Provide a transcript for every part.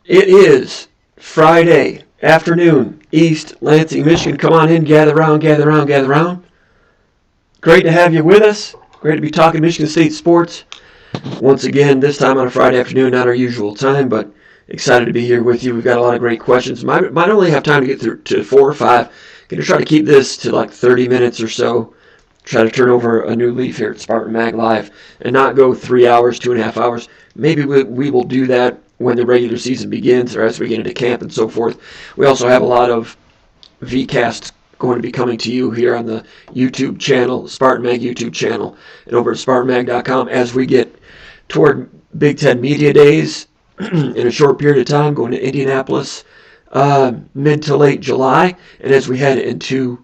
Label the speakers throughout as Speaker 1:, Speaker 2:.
Speaker 1: It is Friday afternoon, East Lansing, Michigan. Come on in, gather round, gather round, gather round. Great to have you with us. Great to be talking Michigan State sports. Once again, this time on a Friday afternoon, not our usual time, but excited to be here with you. We've got a lot of great questions. Might only have time to get through to 4 or 5. Going to try to keep this to like 30 minutes or so. Try to turn over a new leaf here at SpartanMag Live and not go 3 hours, 2.5 hours. Maybe we will do that when the regular season begins or as we get into camp and so forth. We also have a lot of VCasts going to be coming to you here on the YouTube channel, SpartanMag YouTube channel, and over at SpartanMag.com as we get toward Big Ten Media Days in a short period of time, going to Indianapolis mid to late July, and as we head into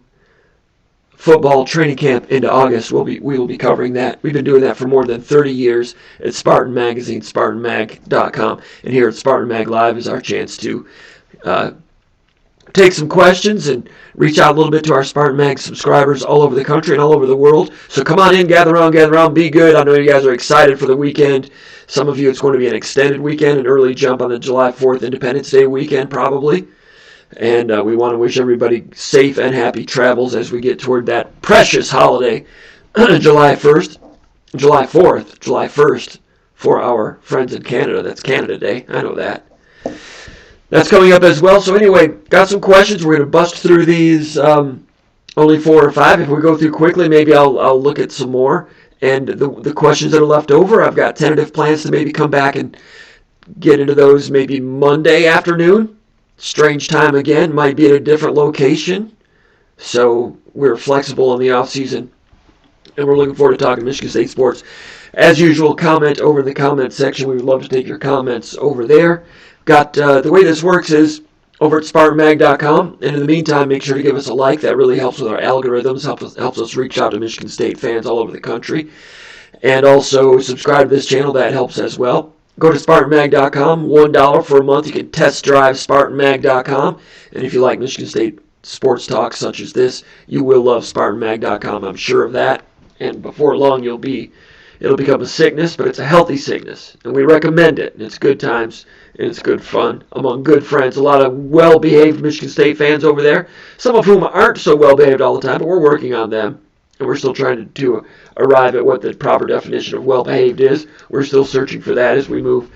Speaker 1: football training camp into August, we will be covering that. We've been doing that for more than 30 years at Spartan Magazine, SpartanMag.com, and here at SpartanMag Live is our chance to take some questions and reach out a little bit to our Spartan Mag subscribers all over the country and all over the world. So come on in, gather around, be good. I know you guys are excited for the weekend. Some of you, it's going to be an extended weekend, an early jump on the July 4th Independence Day weekend probably. And we want to wish everybody safe and happy travels as we get toward that precious holiday, July 1st, for our friends in Canada. That's Canada Day. I know that. That's coming up as well. So anyway, got some questions. We're going to bust through these, only 4 or 5. If we go through quickly, maybe I'll look at some more. And the questions that are left over, I've got tentative plans to maybe come back and get into those maybe Monday afternoon. Strange time again, might be at a different location. So we're flexible in the off season, and we're looking forward to talking Michigan State sports. As usual, comment over in the comment section. We would love to take your comments over there. Got the way this works is over at SpartanMag.com, and in the meantime, make sure to give us a like. That really helps with our algorithms, helps us reach out to Michigan State fans all over the country. And also subscribe to this channel. That helps as well. Go to SpartanMag.com, $1 for a month. You can test drive SpartanMag.com. And if you like Michigan State sports talk such as this, you will love SpartanMag.com. I'm sure of that. And before long, it'll become a sickness, but it's a healthy sickness. And we recommend it. And it's good times, and it's good fun among good friends. A lot of well-behaved Michigan State fans over there, some of whom aren't so well-behaved all the time, but we're working on them. And we're still trying to arrive at what the proper definition of well-behaved is. We're still searching for that as we move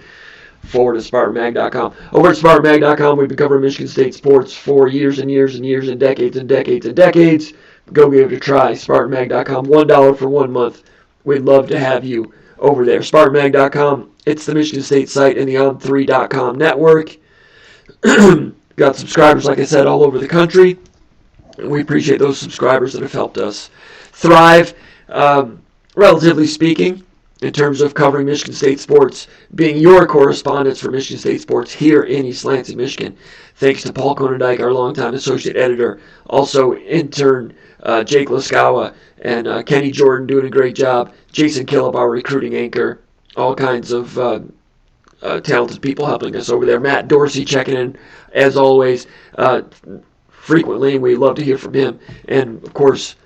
Speaker 1: forward at SpartanMag.com. Over at SpartanMag.com, we've been covering Michigan State sports for years and years and years and decades and decades and decades. Go give it a try. SpartanMag.com, $1 for 1 month. We'd love to have you over there. SpartanMag.com, it's the Michigan State site in the On3.com network. Got subscribers, like I said, all over the country. And we appreciate those subscribers that have helped us thrive, relatively speaking, in terms of covering Michigan State sports, being your correspondents for Michigan State sports here in East Lansing, Michigan. Thanks to Paul Konendijk, our longtime associate editor, also intern Jake Laskawa, and Kenny Jordan doing a great job, Jason Killip, our recruiting anchor, all kinds of talented people helping us over there. Matt Dorsey checking in, as always, frequently, and we love to hear from him. And, of course,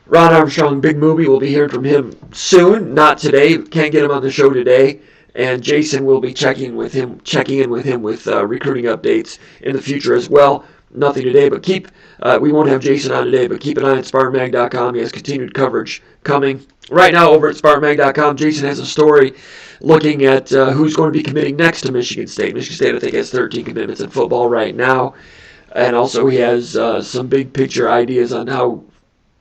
Speaker 1: Ron Armstrong, Big Movie, we'll be hearing from him soon. Not today. Can't get him on the show today. And Jason will be checking in with him with recruiting updates in the future as well. Nothing today, but we won't have Jason on today, but keep an eye on SpartanMag.com. He has continued coverage coming. Right now, over at SpartanMag.com, Jason has a story looking at who's going to be committing next to Michigan State. Michigan State, I think, has 13 commitments in football right now. And also he has some big picture ideas on how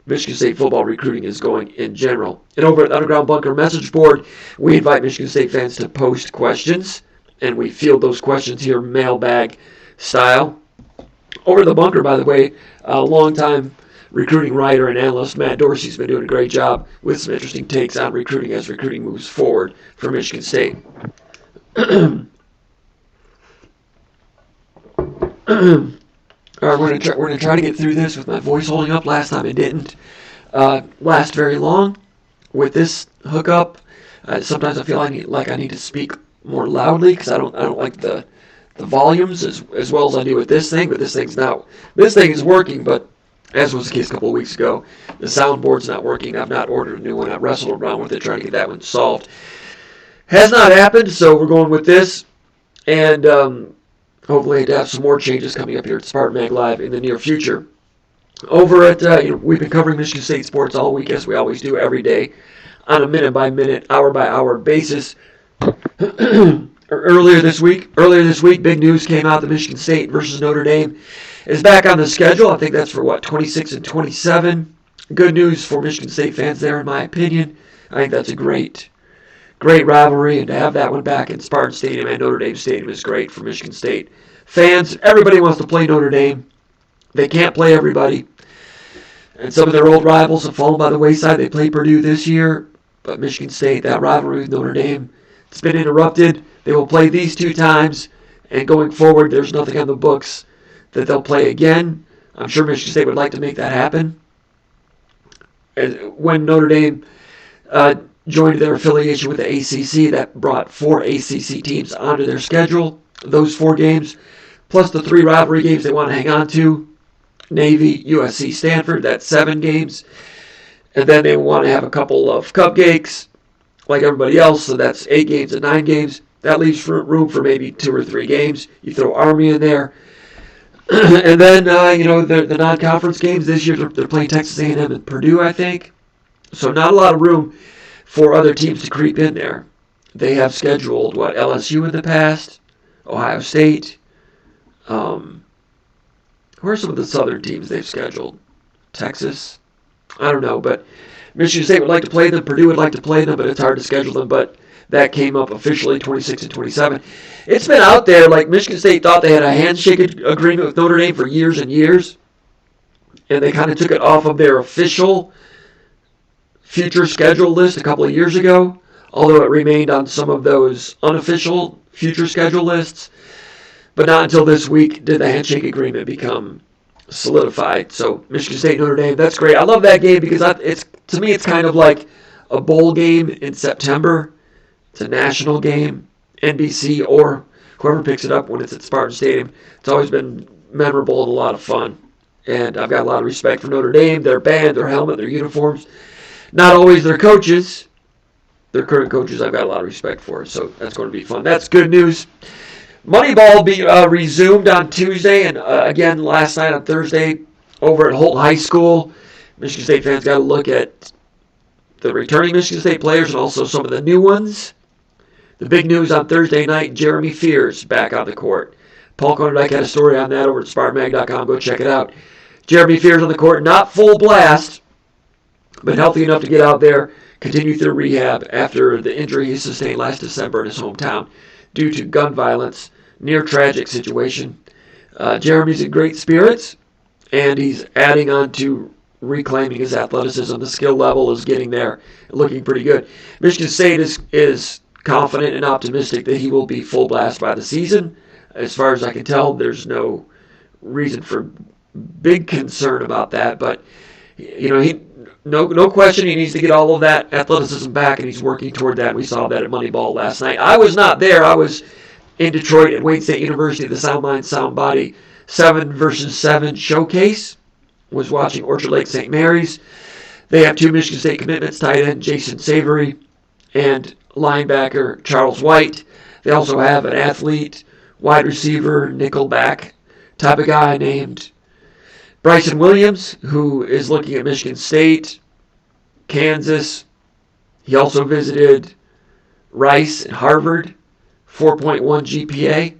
Speaker 1: Michigan State football recruiting is going in general. And over at Underground Bunker message board, we invite Michigan State fans to post questions, and we field those questions here mailbag style. Over at the bunker, by the way, a longtime recruiting writer and analyst, Matt Dorsey's been doing a great job with some interesting takes on recruiting as recruiting moves forward for Michigan State. All right, we're gonna try to get through this with my voice holding up. Last time it didn't last very long with this hookup. Sometimes I feel like I need to speak more loudly because I don't like the volumes as well as I do with this thing. But this thing is working. But as was the case a couple of weeks ago, the soundboard's not working. I've not ordered a new one. I've wrestled around with it trying to get that one solved. Has not happened, so we're going with this. And hopefully to have some more changes coming up here at SpartanMag Live in the near future. Over at, we've been covering Michigan State sports all week, as we always do every day, on a minute-by-minute, hour-by-hour basis. Earlier this week, big news came out that Michigan State versus Notre Dame is back on the schedule. I think that's for, 26 and 27. Good news for Michigan State fans there, in my opinion. I think that's a great rivalry, and to have that one back in Spartan Stadium and Notre Dame Stadium is great for Michigan State fans. Everybody wants to play Notre Dame. They can't play everybody. And some of their old rivals have fallen by the wayside. They play Purdue this year, but Michigan State, that rivalry with Notre Dame, it's been interrupted. They will play these 2 times, and going forward, there's nothing on the books that they'll play again. I'm sure Michigan State would like to make that happen. When Notre Dame joined their affiliation with the ACC, that brought 4 ACC teams onto their schedule. Those 4 games, plus the 3 rivalry games they want to hang on to, Navy, USC, Stanford, that's 7 games. And then they want to have a couple of cupcakes, like everybody else, so that's 8 games and 9 games. That leaves room for maybe 2 or 3 games. You throw Army in there. And then, the non-conference games this year, they're playing Texas A&M and Purdue, I think. So not a lot of room for other teams to creep in there. They have scheduled, LSU in the past, Ohio State. Who are some of the southern teams they've scheduled? Texas? I don't know, but Michigan State would like to play them. Purdue would like to play them, but it's hard to schedule them. But that came up officially 26 and 27. It's been out there. Like, Michigan State thought they had a handshake agreement with Notre Dame for years and years, and they kind of took it off of their official future schedule list a couple of years ago, although it remained on some of those unofficial future schedule lists. But not until this week did the handshake agreement become solidified. So Michigan State, Notre Dame, that's great. I love that game because to me it's kind of like a bowl game in September. It's a national game, NBC or whoever picks it up when it's at Spartan Stadium. It's always been memorable and a lot of fun. And I've got a lot of respect for Notre Dame, their band, their helmet, their uniforms. Not always their coaches. Their current coaches I've got a lot of respect for. So that's going to be fun. That's good news. Moneyball be resumed on Tuesday and again last night on Thursday over at Holt High School. Michigan State fans got to look at the returning Michigan State players and also some of the new ones. The big news on Thursday night, Jeremy Fears back on the court. Paul Konderdyk had a story on that over at SpartanMag.com. Go check it out. Jeremy Fears on the court, not full blast, but healthy enough to get out there, continue through rehab after the injury he sustained last December in his hometown due to gun violence. Near tragic situation. Jeremy's in great spirits, and he's adding on to reclaiming his athleticism. The skill level is getting there, looking pretty good. Michigan State is confident and optimistic that he will be full blast by the season. As far as I can tell, there's no reason for big concern about that, but no question he needs to get all of that athleticism back, and he's working toward that. We saw that at Moneyball last night. I was not there. I was in Detroit at Wayne State University, the Sound Mind, Sound Body 7 versus 7 showcase. Was watching Orchard Lake St. Mary's. They have 2 Michigan State commitments, tight end Jason Savory and linebacker Charles White. They also have an athlete, wide receiver, nickelback type of guy named Bryson Williams, who is looking at Michigan State, Kansas. He also visited Rice and Harvard. 4.1 GPA.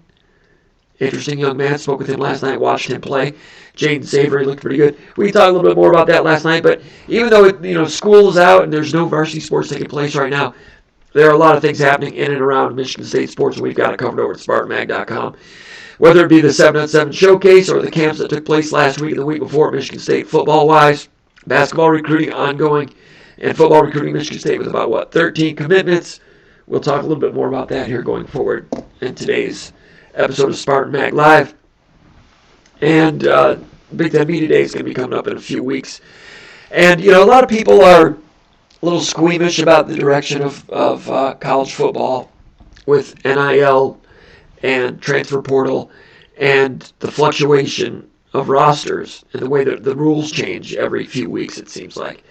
Speaker 1: Interesting young man. Spoke with him last night. Watched him play. Jaden Savory looked pretty good. We talked a little bit more about that last night. But even though school is out and there's no varsity sports taking place right now, there are a lot of things happening in and around Michigan State sports, and we've got it covered over at SpartanMag.com. Whether it be the 7-on-7 showcase or the camps that took place last week and the week before at Michigan State football-wise, basketball recruiting ongoing, and football recruiting Michigan State with about 13 commitments. We'll talk a little bit more about that here going forward in today's episode of Spartan Mag Live. And Big Ten Media Day is going to be coming up in a few weeks. And, a lot of people are a little squeamish about the direction of college football with NIL and transfer portal and the fluctuation of rosters and the way that the rules change every few weeks, it seems like.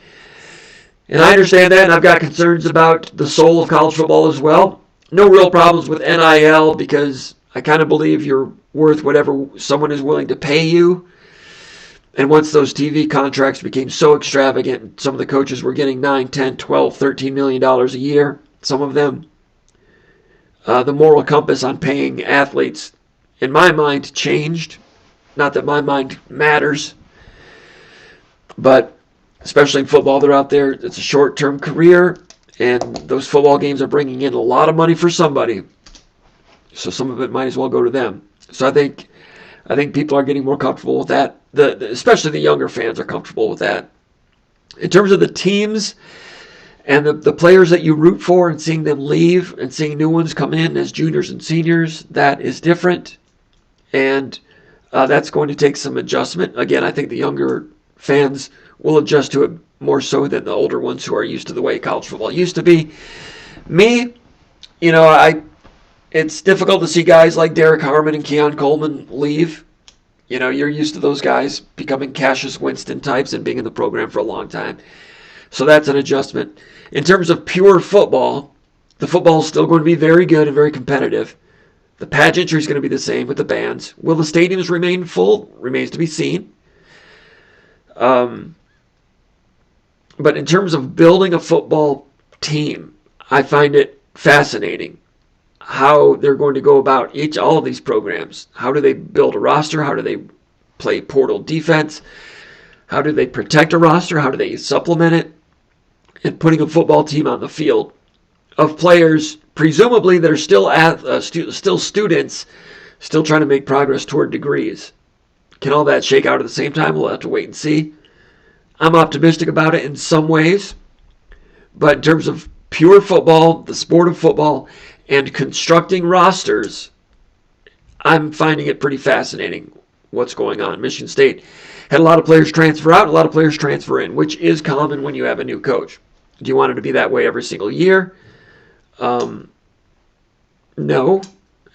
Speaker 1: And I understand that, and I've got concerns about the soul of college football as well. No real problems with NIL because I kind of believe you're worth whatever someone is willing to pay you. And once those TV contracts became so extravagant, some of the coaches were getting $9, $10, $12, $13 million a year, some of them, the moral compass on paying athletes, in my mind, changed. Not that my mind matters, but especially in football, they're out there. It's a short-term career, and those football games are bringing in a lot of money for somebody. So some of it might as well go to them. So I think people are getting more comfortable with that. Especially the younger fans are comfortable with that. In terms of the teams and the players that you root for and seeing them leave and seeing new ones come in as juniors and seniors, that is different. And that's going to take some adjustment. Again, I think the younger fans will adjust to it more so than the older ones who are used to the way college football used to be. Me, it's difficult to see guys like Derek Harmon and Keon Coleman leave. You're used to those guys becoming Cassius Winston types and being in the program for a long time. So that's an adjustment. In terms of pure football, the football is still going to be very good and very competitive. The pageantry is going to be the same with the bands. Will the stadiums remain full? Remains to be seen. But in terms of building a football team, I find it fascinating how they're going to go about all of these programs. How do they build a roster? How do they play portal defense? How do they protect a roster? How do they supplement it? And putting a football team on the field of players, presumably that are still students, still trying to make progress toward degrees. Can all that shake out at the same time? We'll have to wait and see. I'm optimistic about it in some ways, but in terms of pure football, the sport of football, and constructing rosters, I'm finding it pretty fascinating what's going on. Michigan State had a lot of players transfer out, a lot of players transfer in, which is common when you have a new coach. Do you want it to be that way every single year? No.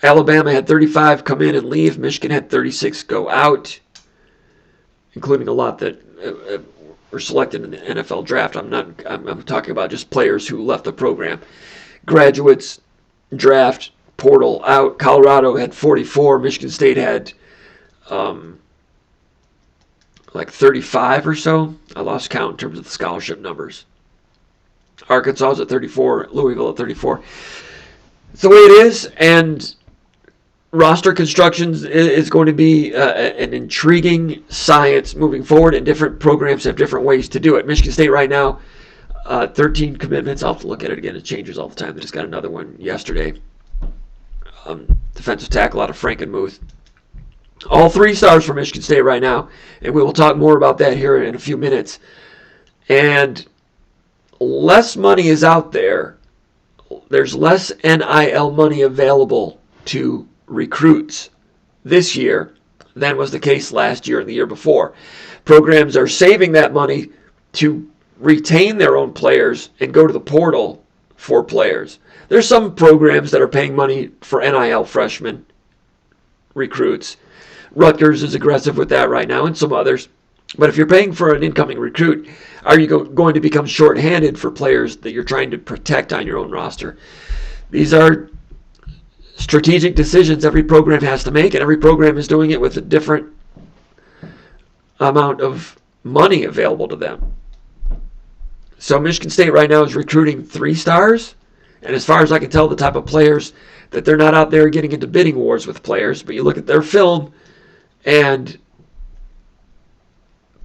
Speaker 1: Alabama had 35 come in and leave. Michigan had 36 go out, including a lot that were selected in the NFL draft. I'm talking about just players who left the program. Graduates, draft, portal out. Colorado had 44. Michigan State had like 35 or so. I lost count in terms of the scholarship numbers. Arkansas is at 34. Louisville at 34. It's the way it is, and roster construction is going to be an intriguing science moving forward, and different programs have different ways to do it. Michigan State right now, 13 commitments. I'll have to look at it again. It changes all the time. They just got another one yesterday. Defensive tackle out of Frankenmuth. All 3 stars for Michigan State right now, and we will talk more about that here in a few minutes. And less money is out there. There's less NIL money available to recruits this year than was the case last year and the year before. Programs are saving that money to retain their own players and go to the portal for players. There's some programs that are paying money for NIL freshmen recruits. Rutgers is aggressive with that right now, and some others. But if you're paying for an incoming recruit, are you going to become shorthanded for players that you're trying to protect on your own roster? These are strategic decisions every program has to make, and every program is doing it with a different amount of money available to them. So Michigan State right now is recruiting 3 stars, and as far as I can tell, the type of players that they're not out there getting into bidding wars with players, but you look at their film, and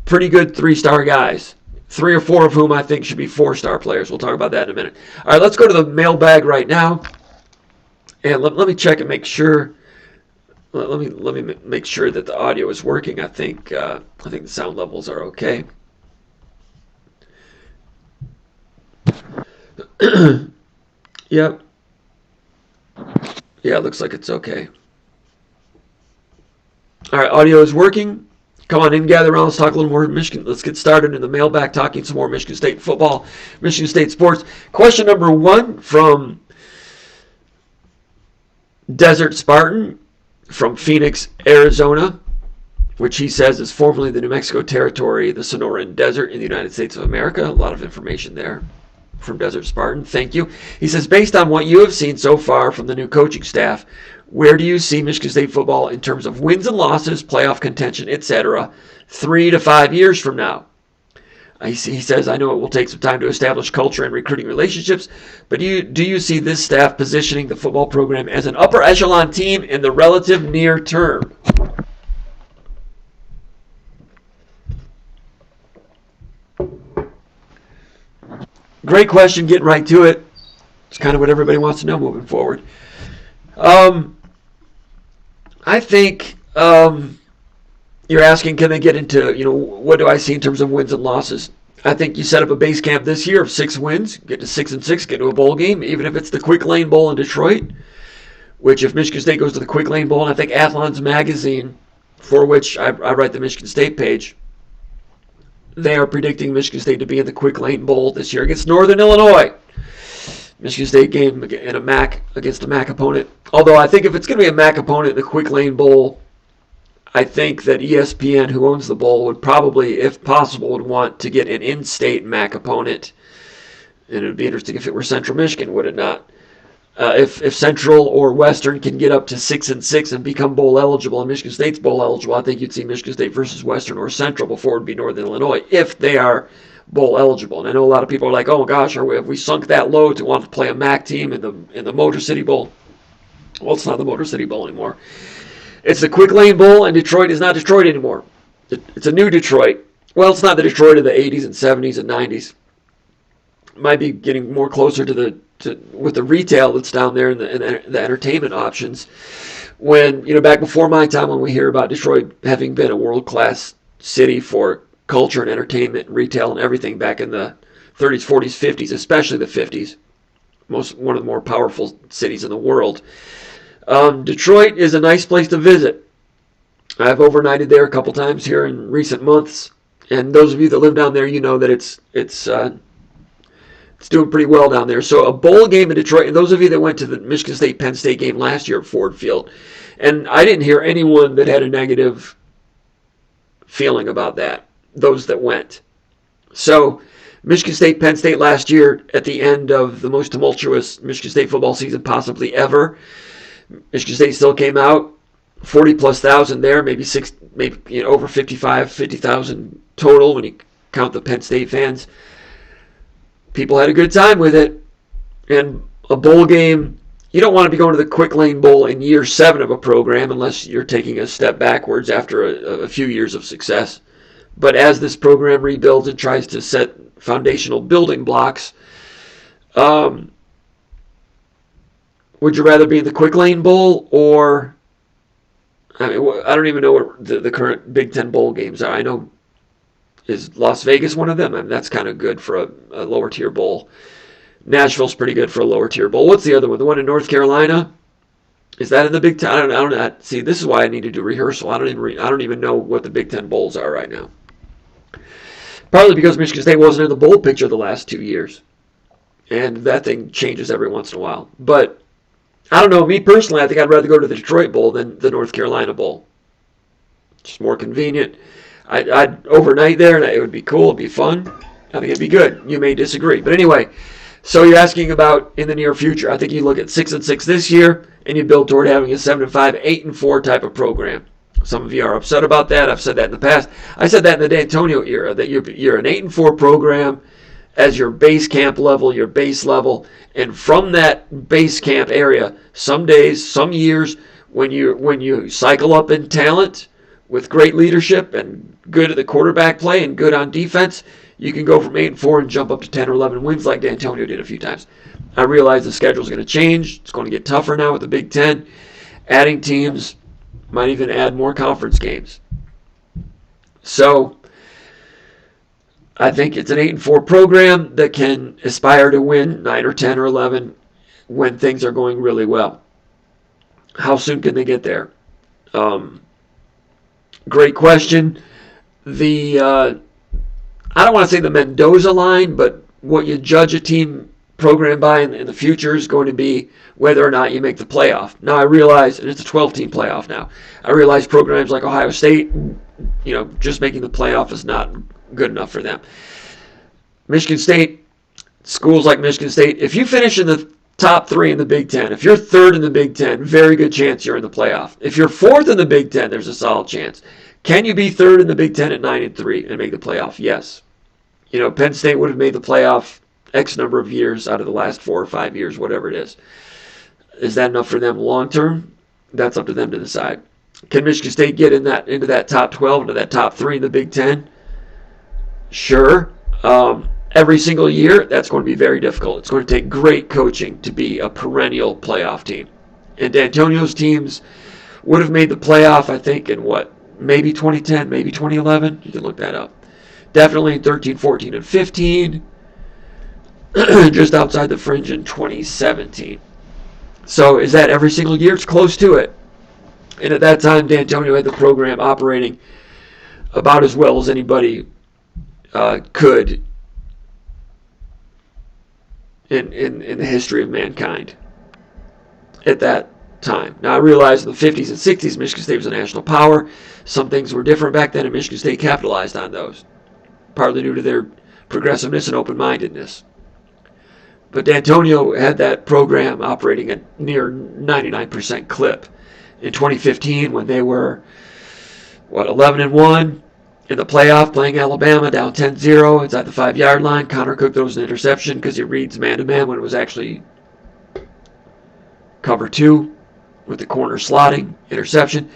Speaker 1: pretty good 3-star guys. 3 or 4 of whom I think should be 4-star players. We'll talk about that in a minute. All right, let's go to the mailbag right now. And let me check and make sure. Let me make sure that the audio is working. I think the sound levels are okay. Yep. Yeah, it looks like it's okay. All right, audio is working. Come on in, gather around. Let's talk a little more Michigan. Let's get started in the mailbag, talking some more Michigan State football, Michigan State sports. Question number 1 from Desert Spartan from Phoenix, Arizona, which he says is formerly the New Mexico Territory, the Sonoran Desert in the United States of America. A lot of information there from Desert Spartan. Thank you. He says, based on what you have seen so far from the new coaching staff, Where do you see Michigan State football in terms of wins and losses, playoff contention, etc., 3 to 5 years from now? He says, I know it will take some time to establish culture and recruiting relationships, but do you see this staff positioning the football program as an upper echelon team in the relative near term? Great question, getting right to it. It's kind of what everybody wants to know moving forward. I think you're asking, can they get into, what do I see in terms of wins and losses? I think you set up a base camp this year of 6 wins, get to 6-6, get to a bowl game, even if it's the Quick Lane Bowl in Detroit, which if Michigan State goes to the Quick Lane Bowl, and I think Athlon's magazine, for which I write the Michigan State page, they are predicting Michigan State to be in the Quick Lane Bowl this year against Northern Illinois. Michigan State game in a MAC against a MAC opponent. Although I think if it's going to be a MAC opponent in the Quick Lane Bowl, I think that ESPN, who owns the bowl, would probably, if possible, would want to get an in-state MAC opponent. And it would be interesting if it were Central Michigan, would it not? If Central or Western can get up to 6-6 and become bowl eligible, and Michigan State's bowl eligible, I think you'd see Michigan State versus Western or Central before it would be Northern Illinois, if they are bowl eligible. And I know a lot of people are like, oh gosh, have we sunk that low to want to play a MAC team in the Motor City Bowl? Well, it's not the Motor City Bowl anymore. It's the Quick Lane Bowl, and Detroit is not Detroit anymore. It's a new Detroit. Well, it's not the Detroit of the 80s and 70s and 90s. It might be getting more closer to with the retail that's down there and the entertainment options. When, back before my time, when we hear about Detroit having been a world-class city for culture and entertainment, retail and everything back in the 30s, 40s, 50s, especially the 50s, one of the more powerful cities in the world. Detroit is a nice place to visit. I've overnighted there a couple times here in recent months, and those of you that live down there, you know that it's doing pretty well down there. So a bowl game in Detroit, and those of you that went to the Michigan State-Penn State game last year at Ford Field, and I didn't hear anyone that had a negative feeling about that, those that went. So Michigan State-Penn State last year, at the end of the most tumultuous Michigan State football season possibly ever, Michigan State still came out, 40-plus thousand there, maybe over 50,000 total when you count the Penn State fans. People had a good time with it. And a bowl game, you don't want to be going to the Quick Lane Bowl in year 7 of a program unless you're taking a step backwards after a few years of success. But as this program rebuilds and tries to set foundational building blocks, would you rather be in the Quick Lane Bowl or, I don't even know what the current Big Ten bowl games are. I know, is Las Vegas one of them? That's kind of good for a lower tier bowl. Nashville's pretty good for a lower tier bowl. What's the other one? The one in North Carolina? Is that in the Big Ten? I don't know. See, this is why I need to do rehearsal. I don't even know what the Big Ten bowls are right now. Partly because Michigan State wasn't in the bowl picture the last 2 years. And that thing changes every once in a while. But I don't know. Me personally, I think I'd rather go to the Detroit Bowl than the North Carolina Bowl. It's more convenient. I'd overnight there, and it would be cool. It'd be fun. I think it'd be good. You may disagree. But anyway, so you're asking about in the near future. I think you look at 6-6 this year, and you build toward having a 7-5, 8-4 type of program. Some of you are upset about that. I've said that in the past. I said that in the D'Antonio era, that you're an 8-4 program as your base camp level, your base level. And from that base camp area, some days, some years, when you cycle up in talent with great leadership and good at the quarterback play and good on defense, you can go from 8-4 and jump up to 10 or 11 wins like D'Antonio did a few times. I realize the schedule's going to change. It's going to get tougher now with the Big Ten. Adding teams, might even add more conference games. So I think it's an 8-4 program that can aspire to win 9 or 10 or 11 when things are going really well. How soon can they get there? Great question. I don't want to say the Mendoza line, but what you judge a team program by in the future is going to be whether or not you make the playoff. Now I realize, and it's a 12-team playoff now, I realize programs like Ohio State, just making the playoff is not good enough for them. Michigan State, schools like Michigan State, if you finish in the top 3 in the Big Ten. If you're third in the Big Ten, very good chance you're in the playoff. If you're fourth in the Big Ten, there's a solid chance. Can you be third in the Big Ten at 9-3 and make the playoff? Yes. Penn State would have made the playoff X number of years out of the last 4 or 5 years, whatever it is. Is that enough for them long term? That's up to them to decide. Can Michigan State get into that top 12, into that top 3 in the Big Ten? Sure. Every single year, that's going to be very difficult. It's going to take great coaching to be a perennial playoff team. And D'Antonio's teams would have made the playoff, I think, in maybe 2010, maybe 2011? You can look that up. Definitely in 13, 14, and 15. Just outside the fringe in 2017. So is that every single year? It's close to it. And at that time, D'Antonio had the program operating about as well as anybody could in the history of mankind at that time. Now, I realize in the 50s and 60s, Michigan State was a national power. Some things were different back then, and Michigan State capitalized on those, partly due to their progressiveness and open-mindedness. But D'Antonio had that program operating at near 99% clip. In 2015, when they were, 11-1 in the playoff, playing Alabama down 10-0 inside the 5-yard line. Connor Cook throws an interception because he reads man-to-man when it was actually cover 2 with the corner slotting, interception.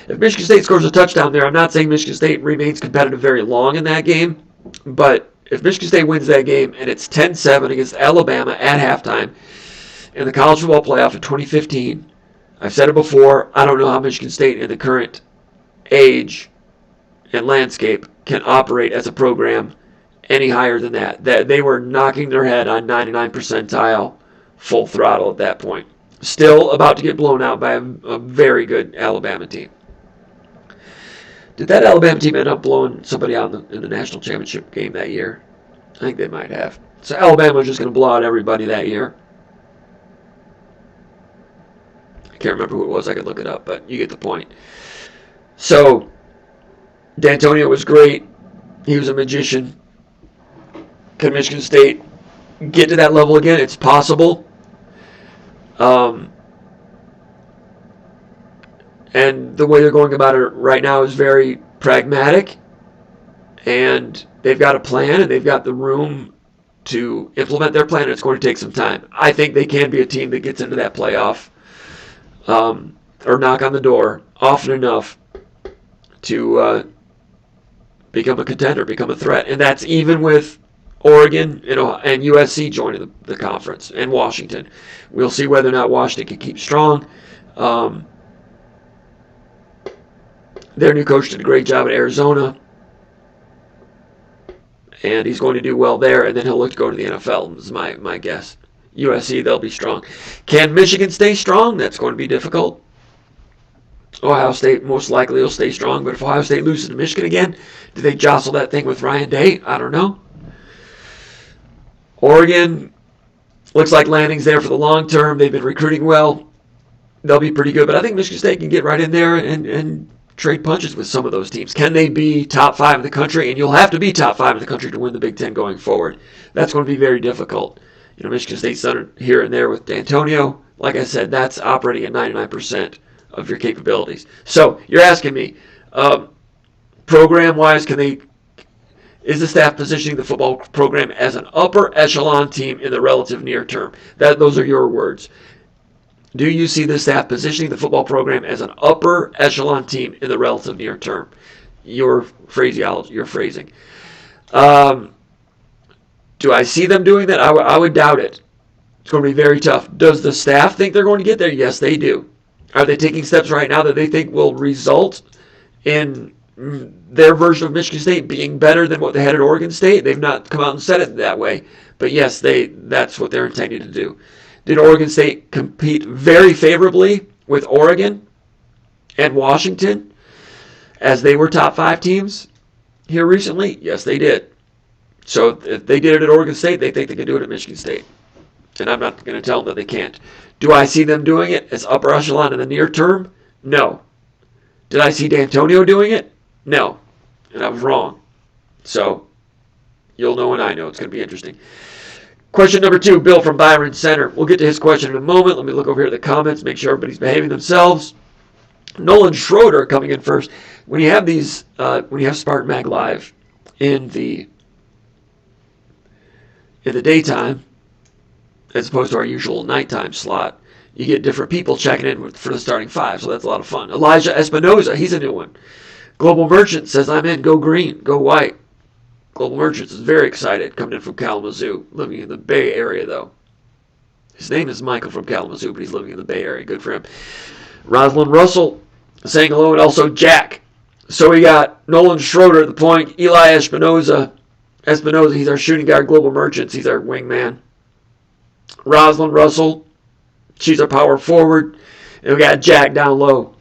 Speaker 1: If Michigan State scores a touchdown there, I'm not saying Michigan State remains competitive very long in that game, but if Michigan State wins that game and it's 10-7 against Alabama at halftime in the college football playoff in 2015, I've said it before, I don't know how Michigan State in the current age and landscape can operate as a program any higher than that. They were knocking their head on 99 percentile full throttle at that point. Still about to get blown out by a very good Alabama team. Did that Alabama team end up blowing somebody out in the national championship game that year? I think they might have. So Alabama was just going to blow out everybody that year. I can't remember who it was. I could look it up, but you get the point. So D'Antonio was great. He was a magician. Can Michigan State get to that level again? It's possible. And the way they're going about it right now is very pragmatic. And they've got a plan, and they've got the room to implement their plan, and it's going to take some time. I think they can be a team that gets into that playoff or knock on the door often enough to become a contender, become a threat. And that's even with Oregon and USC joining the conference, and Washington. We'll see whether or not Washington can keep strong. Their new coach did a great job at Arizona, and he's going to do well there, and then he'll look to go to the NFL, is my guess. USC, they'll be strong. Can Michigan stay strong? That's going to be difficult. Ohio State most likely will stay strong, but if Ohio State loses to Michigan again, do they jostle that thing with Ryan Day? I don't know. Oregon, looks like Lanning's there for the long term. They've been recruiting well. They'll be pretty good, but I think Michigan State can get right in there and trade punches with some of those teams. Can they be top 5 in the country? And you'll have to be top 5 in the country to win the Big Ten going forward. That's going to be very difficult. Michigan State's done it here and there with D'Antonio. Like I said, that's operating at 99% of your capabilities. So you're asking me, program-wise, is the staff positioning the football program as an upper echelon team in the relative near term? Those are your words. Do you see the staff positioning the football program as an upper echelon team in the relative near term? Your phraseology, your phrasing. Do I see them doing that? I would doubt it. It's going to be very tough. Does the staff think they're going to get there? Yes, they do. Are they taking steps right now that they think will result in their version of Michigan State being better than what they had at Oregon State? They've not come out and said it that way. But yes, that's what they're intending to do. Did Oregon State compete very favorably with Oregon and Washington as they were top 5 teams here recently? Yes, they did. So if they did it at Oregon State, they think they can do it at Michigan State. And I'm not going to tell them that they can't. Do I see them doing it as upper echelon in the near term? No. Did I see D'Antonio doing it? No. And I was wrong. So you'll know and I know. It's going to be interesting. Question number 2, Bill from Byron Center. We'll get to his question in a moment. Let me look over here at the comments, make sure everybody's behaving themselves. Nolan Schroeder coming in first. When you have these, when you have SpartanMag Live in the daytime, as opposed to our usual nighttime slot, you get different people checking in for the starting 5, so that's a lot of fun. Elijah Espinoza, he's a new one. Global Merchant says, I'm in, go green, go white. Global Merchants is very excited, coming in from Kalamazoo, living in the Bay Area, though. His name is Michael from Kalamazoo, but he's living in the Bay Area. Good for him. Rosalind Russell saying hello, and also Jack. So we got Nolan Schroeder at the point, Eli Espinoza, he's our shooting guard. Global Merchants, he's our wingman. Rosalind Russell, she's our power forward. And we got Jack down low.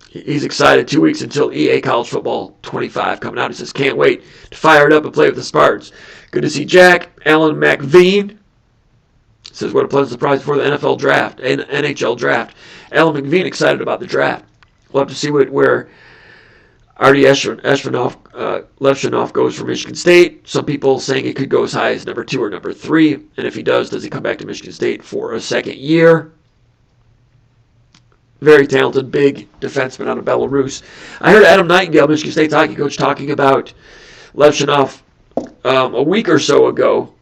Speaker 1: He's excited. 2 weeks until EA College Football 25 coming out. He says, can't wait to fire it up and play with the Spartans. Good to see Jack. Alan McVean says, what a pleasant surprise before the NFL draft and NHL draft. Alan McVean excited about the draft. We'll have to see where Artie Levshanoff goes for Michigan State. Some people saying it could go as high as number 2 or number 3. And if he does he come back to Michigan State for a second year? Very talented, big defenseman out of Belarus. I heard Adam Nightingale, Michigan State's hockey coach, talking about Levshanoff a week or so ago.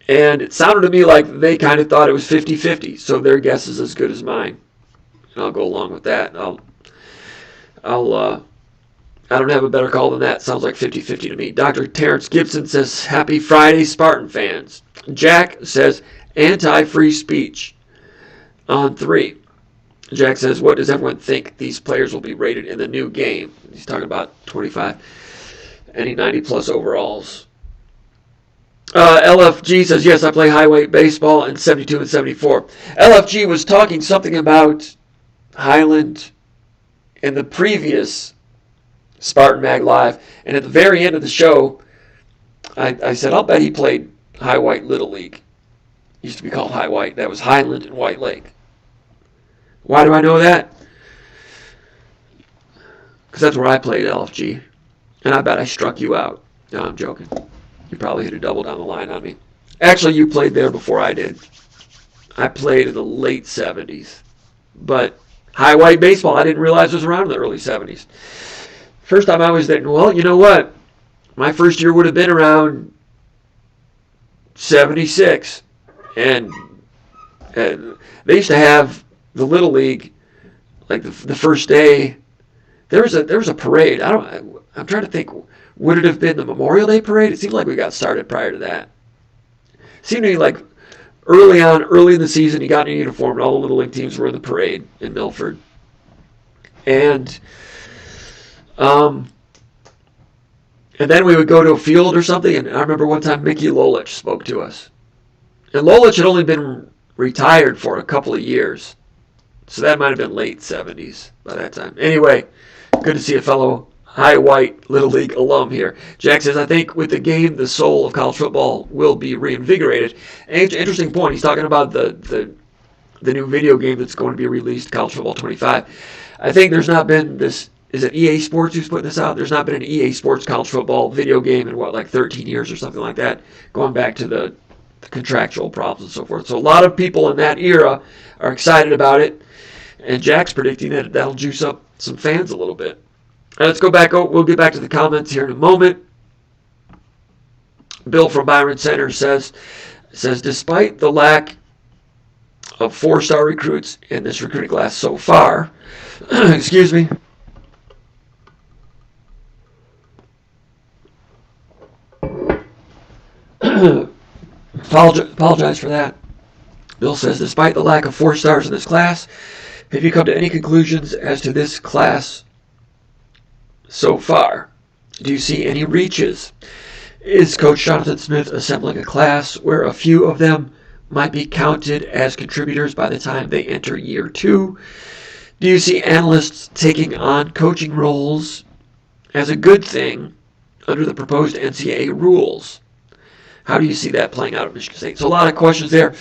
Speaker 1: And it sounded to me like they kind of thought it was 50-50. So their guess is as good as mine. And I'll go along with that. I don't have a better call than that. Sounds like 50-50 to me. Dr. Terrence Gibson says, happy Friday, Spartan fans. Jack says, anti-free speech on 3. Jack says, what does everyone think these players will be rated in the new game? He's talking about 25. Any 90-plus overalls. LFG says, yes, I play high-weight baseball in 72 and 74. LFG was talking something about Highland in the previous SpartanMag Live, and at the very end of the show, I said, I'll bet he played High White Little League. It used to be called High White. That was Highland and White Lake. Why do I know that? Because that's where I played, LFG. And I bet I struck you out. No, I'm joking. You probably hit a double down the line on me. Actually, you played there before I did. I played in the late 70s. But high white baseball, I didn't realize was around in the early 70s. First time I was thinking, well, you know what? My first year would have been around 76. And they used to have the Little League, like the first day, there was a parade. I'm trying to think, would it have been the Memorial Day parade? It seemed like we got started prior to that. It seemed to me like early in the season, you got in a uniform, and all the Little League teams were in the parade in Milford. And then we would go to a field or something, and I remember one time Mickey Lolich spoke to us. And Lolich had only been retired for a couple of years. So that might have been late 70s by that time. Anyway, good to see a fellow high white Little League alum here. Jack says, I think with the game, the soul of college football will be reinvigorated. Interesting point. He's talking about the new video game that's going to be released, College Football 25. I think there's not been this, is it EA Sports who's putting this out? There's not been an EA Sports college football video game in, like 13 years or something like that, going back to the contractual problems and so forth. So a lot of people in that era are excited about it. And Jack's predicting that that'll juice up some fans a little bit. All right, let's go back. We'll get back to the comments here in a moment. Bill from Byron Center says, despite the lack of 4-star recruits in this recruiting class so far, excuse me, apologize for that. Bill says, despite the lack of 4 stars in this class, have you come to any conclusions as to this class so far? Do you see any reaches? Is Coach Jonathan Smith assembling a class where a few of them might be counted as contributors by the time they enter year 2? Do you see analysts taking on coaching roles as a good thing under the proposed NCAA rules? How do you see that playing out at Michigan State? So a lot of questions there.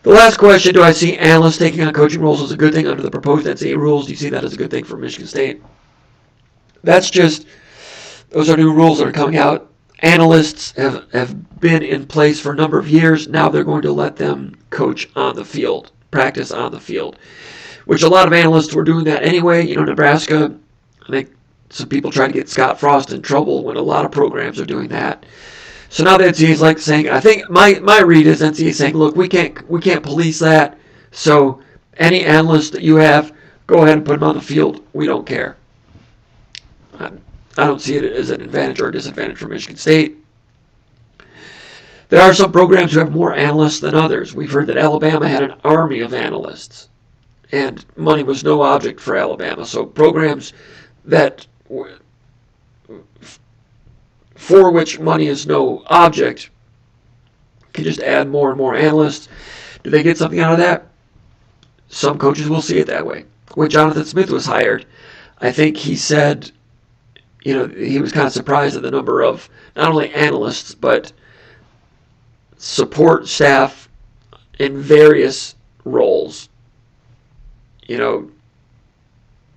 Speaker 1: The last question, do I see analysts taking on coaching roles as a good thing under the proposed NCAA rules? Do you see that as a good thing for Michigan State? Those are new rules that are coming out analysts have been in place for a number of years. Now they're going to let them coach on the field, practice on the field, which a lot of analysts were doing that anyway. Nebraska, I think some people try to get Scott Frost in trouble when a lot of programs are doing that. So now the NCAA is like saying, I think my read is NCAA is saying, look, we can't police that. So any analyst that you have, go ahead and put them on the field. We don't care. I don't see it as an advantage or a disadvantage for Michigan State. There are some programs who have more analysts than others. We've heard that Alabama had an army of analysts, and money was no object for Alabama. So programs that for which money is no object can just add more and more analysts. Do they get something out of that? Some coaches will see it that way. When Jonathan Smith was hired, I think he said, he was kind of surprised at the number of not only analysts, but support staff in various roles.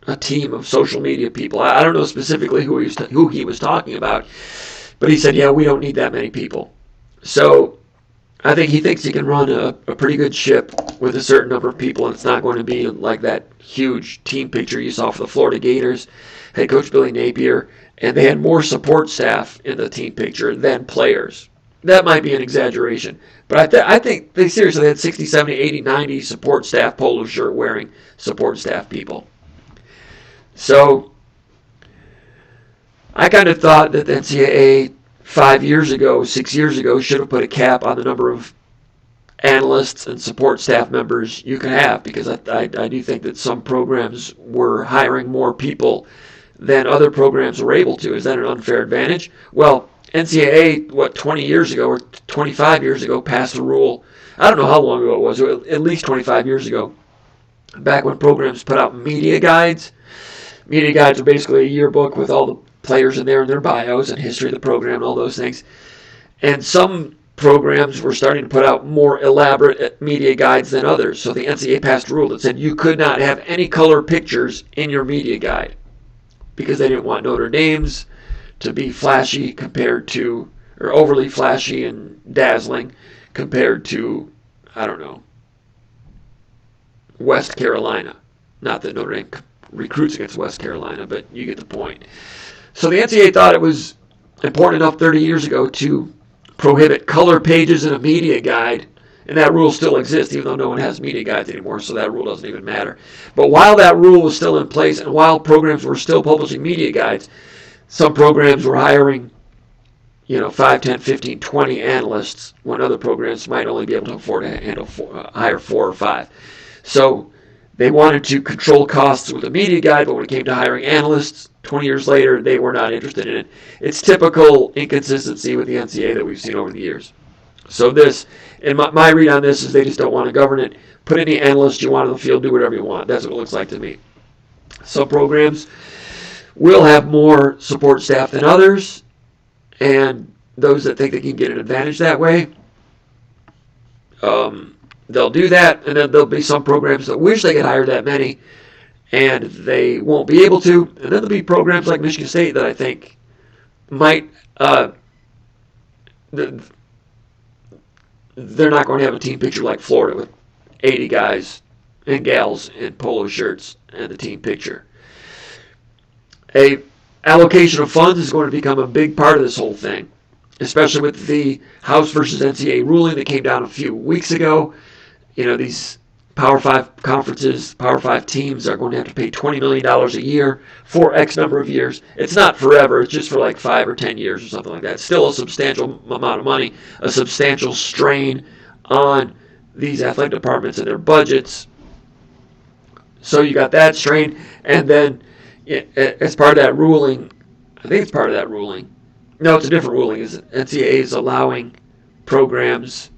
Speaker 1: A team of social media people. I don't know specifically who he was talking about, but he said, yeah, we don't need that many people. So I think he thinks he can run a pretty good ship with a certain number of people, and it's not going to be like that huge team picture you saw for the Florida Gators. Head coach Billy Napier, and they had more support staff in the team picture than players. That might be an exaggeration, but I think they seriously had 60, 70, 80, 90 support staff, polo shirt wearing support staff people. So I kind of thought that the NCAA 6 years ago, should have put a cap on the number of analysts and support staff members you can have, because I do think that some programs were hiring more people than other programs were able to. Is that an unfair advantage? Well, NCAA, 20 years ago or 25 years ago, passed a rule. I don't know how long ago it was, at least 25 years ago, back when programs put out media guides. Media guides are basically a yearbook with all the players in there and their bios and history of the program and all those things. And some programs were starting to put out more elaborate media guides than others. So the NCAA passed a rule that said you could not have any color pictures in your media guide, because they didn't want Notre Dame's to be flashy or overly flashy and dazzling compared to, I don't know, West Carolina. Not that Notre Dame recruits against West Carolina, but you get the point. So the NCAA thought it was important enough 30 years ago to prohibit color pages in a media guide, and that rule still exists, even though no one has media guides anymore, so that rule doesn't even matter. But while that rule was still in place, and while programs were still publishing media guides, some programs were hiring 5, 10, 15, 20 analysts, when other programs might only be able to afford to hire 4 or 5. So they wanted to control costs with a media guide, but when it came to hiring analysts, 20 years later, they were not interested in it. It's typical inconsistency with the NCAA that we've seen over the years. So this, and my read on this is they just don't want to govern it. Put any analyst you want on the field, do whatever you want. That's what it looks like to me. Some programs will have more support staff than others, and those that think they can get an advantage that way, they'll do that, and then there'll be some programs that wish they could hire that many, and they won't be able to. And then there'll be programs like Michigan State that I think might, they're not going to have a team picture like Florida with 80 guys and gals in polo shirts and the team picture. A allocation of funds is going to become a big part of this whole thing, especially with the House versus NCAA ruling that came down a few weeks ago. These Power 5 conferences, Power 5 teams are going to have to pay $20 million a year for X number of years. It's not forever. It's just for like 5 or 10 years or something like that. It's still a substantial amount of money, a substantial strain on these athletic departments and their budgets. So you got that strain, and then as part of that ruling, I think it's part of that ruling. No, it's a different ruling. NCAA is allowing programs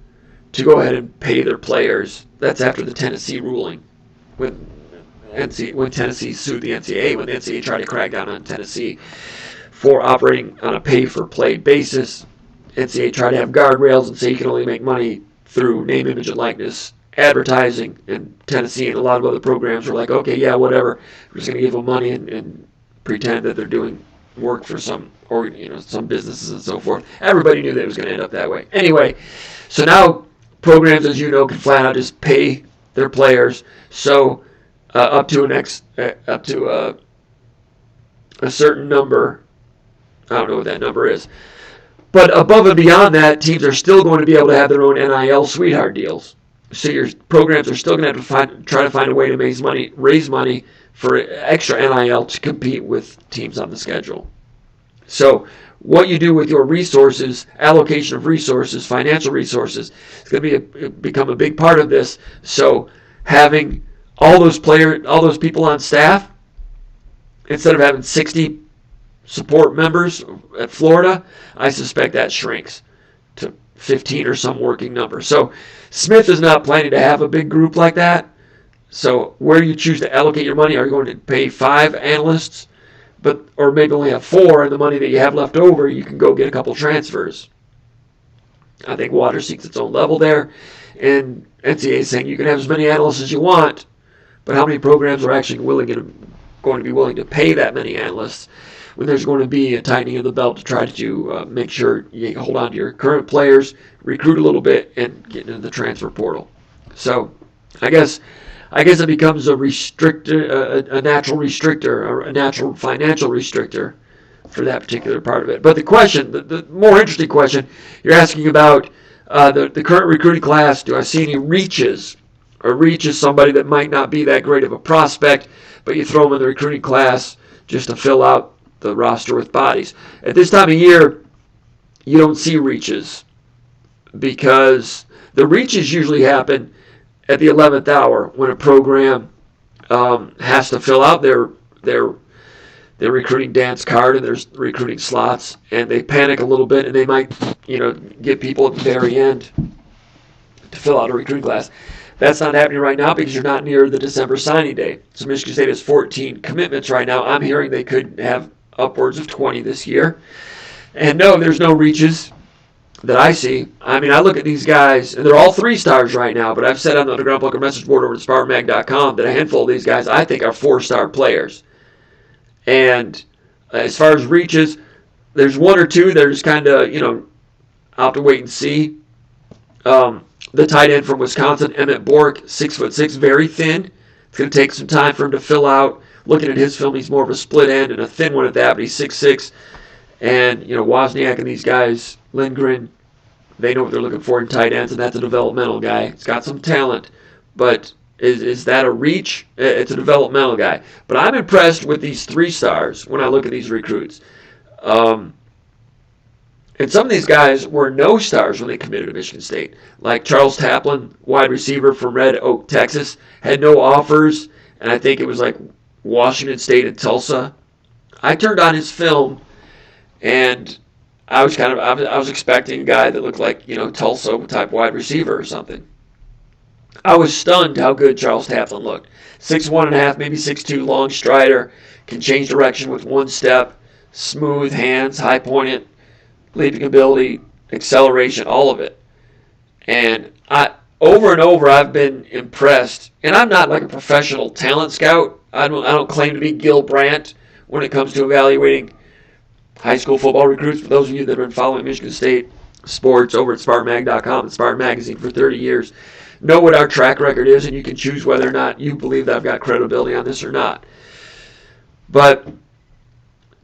Speaker 1: to go ahead and pay their players. That's after the Tennessee ruling, when Tennessee sued the NCAA, when the NCAA tried to crack down on Tennessee for operating on a pay-for-play basis. NCAA tried to have guardrails and say you can only make money through name, image, and likeness advertising, and Tennessee and a lot of other programs were like, okay, yeah, whatever. We're just going to give them money and pretend that they're doing worked for some businesses and so forth. Everybody knew that it was going to end up that way. Anyway, so now programs, as you know, can flat out just pay their players. So up to a certain number. I don't know what that number is. But above and beyond that, teams are still going to be able to have their own NIL sweetheart deals. So your programs are still going to have to try to find a way to raise money for extra NIL to compete with teams on the schedule. So what you do with your resources, allocation of resources, financial resources, is going to become a big part of this. So having all those people on staff, instead of having 60 support members at Florida, I suspect that shrinks to 15 or some working number. So Smith is not planning to have a big group like that. So where you choose to allocate your money, are you going to pay 5 analysts, or maybe only have 4, and the money that you have left over, you can go get a couple transfers. I think water seeks its own level there, and NCAA is saying you can have as many analysts as you want, but how many programs are actually going to be willing to pay that many analysts when there's going to be a tightening of the belt to try to make sure you hold on to your current players, recruit a little bit, and get into the transfer portal. So I guess it becomes a natural restrictor, a natural financial restrictor for that particular part of it. But the question, the more interesting question, you're asking about the current recruiting class. Do I see any reaches? A reach is somebody that might not be that great of a prospect, but you throw them in the recruiting class just to fill out the roster with bodies. At this time of year, you don't see reaches because the reaches usually happen at the 11th hour when a program has to fill out their recruiting dance card and their recruiting slots, and they panic a little bit and they might get people at the very end to fill out a recruiting class. That's not happening right now because you're not near the December signing day. So Michigan State has 14 commitments right now. I'm hearing they could have upwards of 20 this year. And no, there's no reaches that I see. I mean, I look at these guys, and they're all 3-stars right now, but I've said on the Underground Bunker message board over at SpartanMag.com that a handful of these guys I think are 4-star players. And as far as reaches, there's 1 or 2 that are just kind of, I'll have to wait and see. The tight end from Wisconsin, Emmett Bork, 6'6", very thin. It's going to take some time for him to fill out. Looking at his film, he's more of a split end and a thin one at that, but he's 6'6". And, Wozniak and these guys, Lindgren, they know what they're looking for in tight ends, and that's a developmental guy. He's got some talent, but is that a reach? It's a developmental guy. But I'm impressed with these 3-stars when I look at these recruits. And some of these guys were no stars when they committed to Michigan State. Like Charles Taplin, wide receiver from Red Oak, Texas, had no offers, and I think it was like Washington State and Tulsa. I turned on his film, and I was expecting a guy that looked like, Tulsa type wide receiver or something. I was stunned how good Charles Taplin looked. 6'1.5", maybe 6'2", long strider, can change direction with one step, smooth hands, high pointed, leaping ability, acceleration, all of it. And over and over, I've been impressed. And I'm not like a professional talent scout. I don't claim to be Gil Brandt when it comes to evaluating high school football recruits. For those of you that have been following Michigan State sports over at SpartanMag.com and Spartan Magazine for 30 years, know what our track record is, and you can choose whether or not you believe that I've got credibility on this or not. But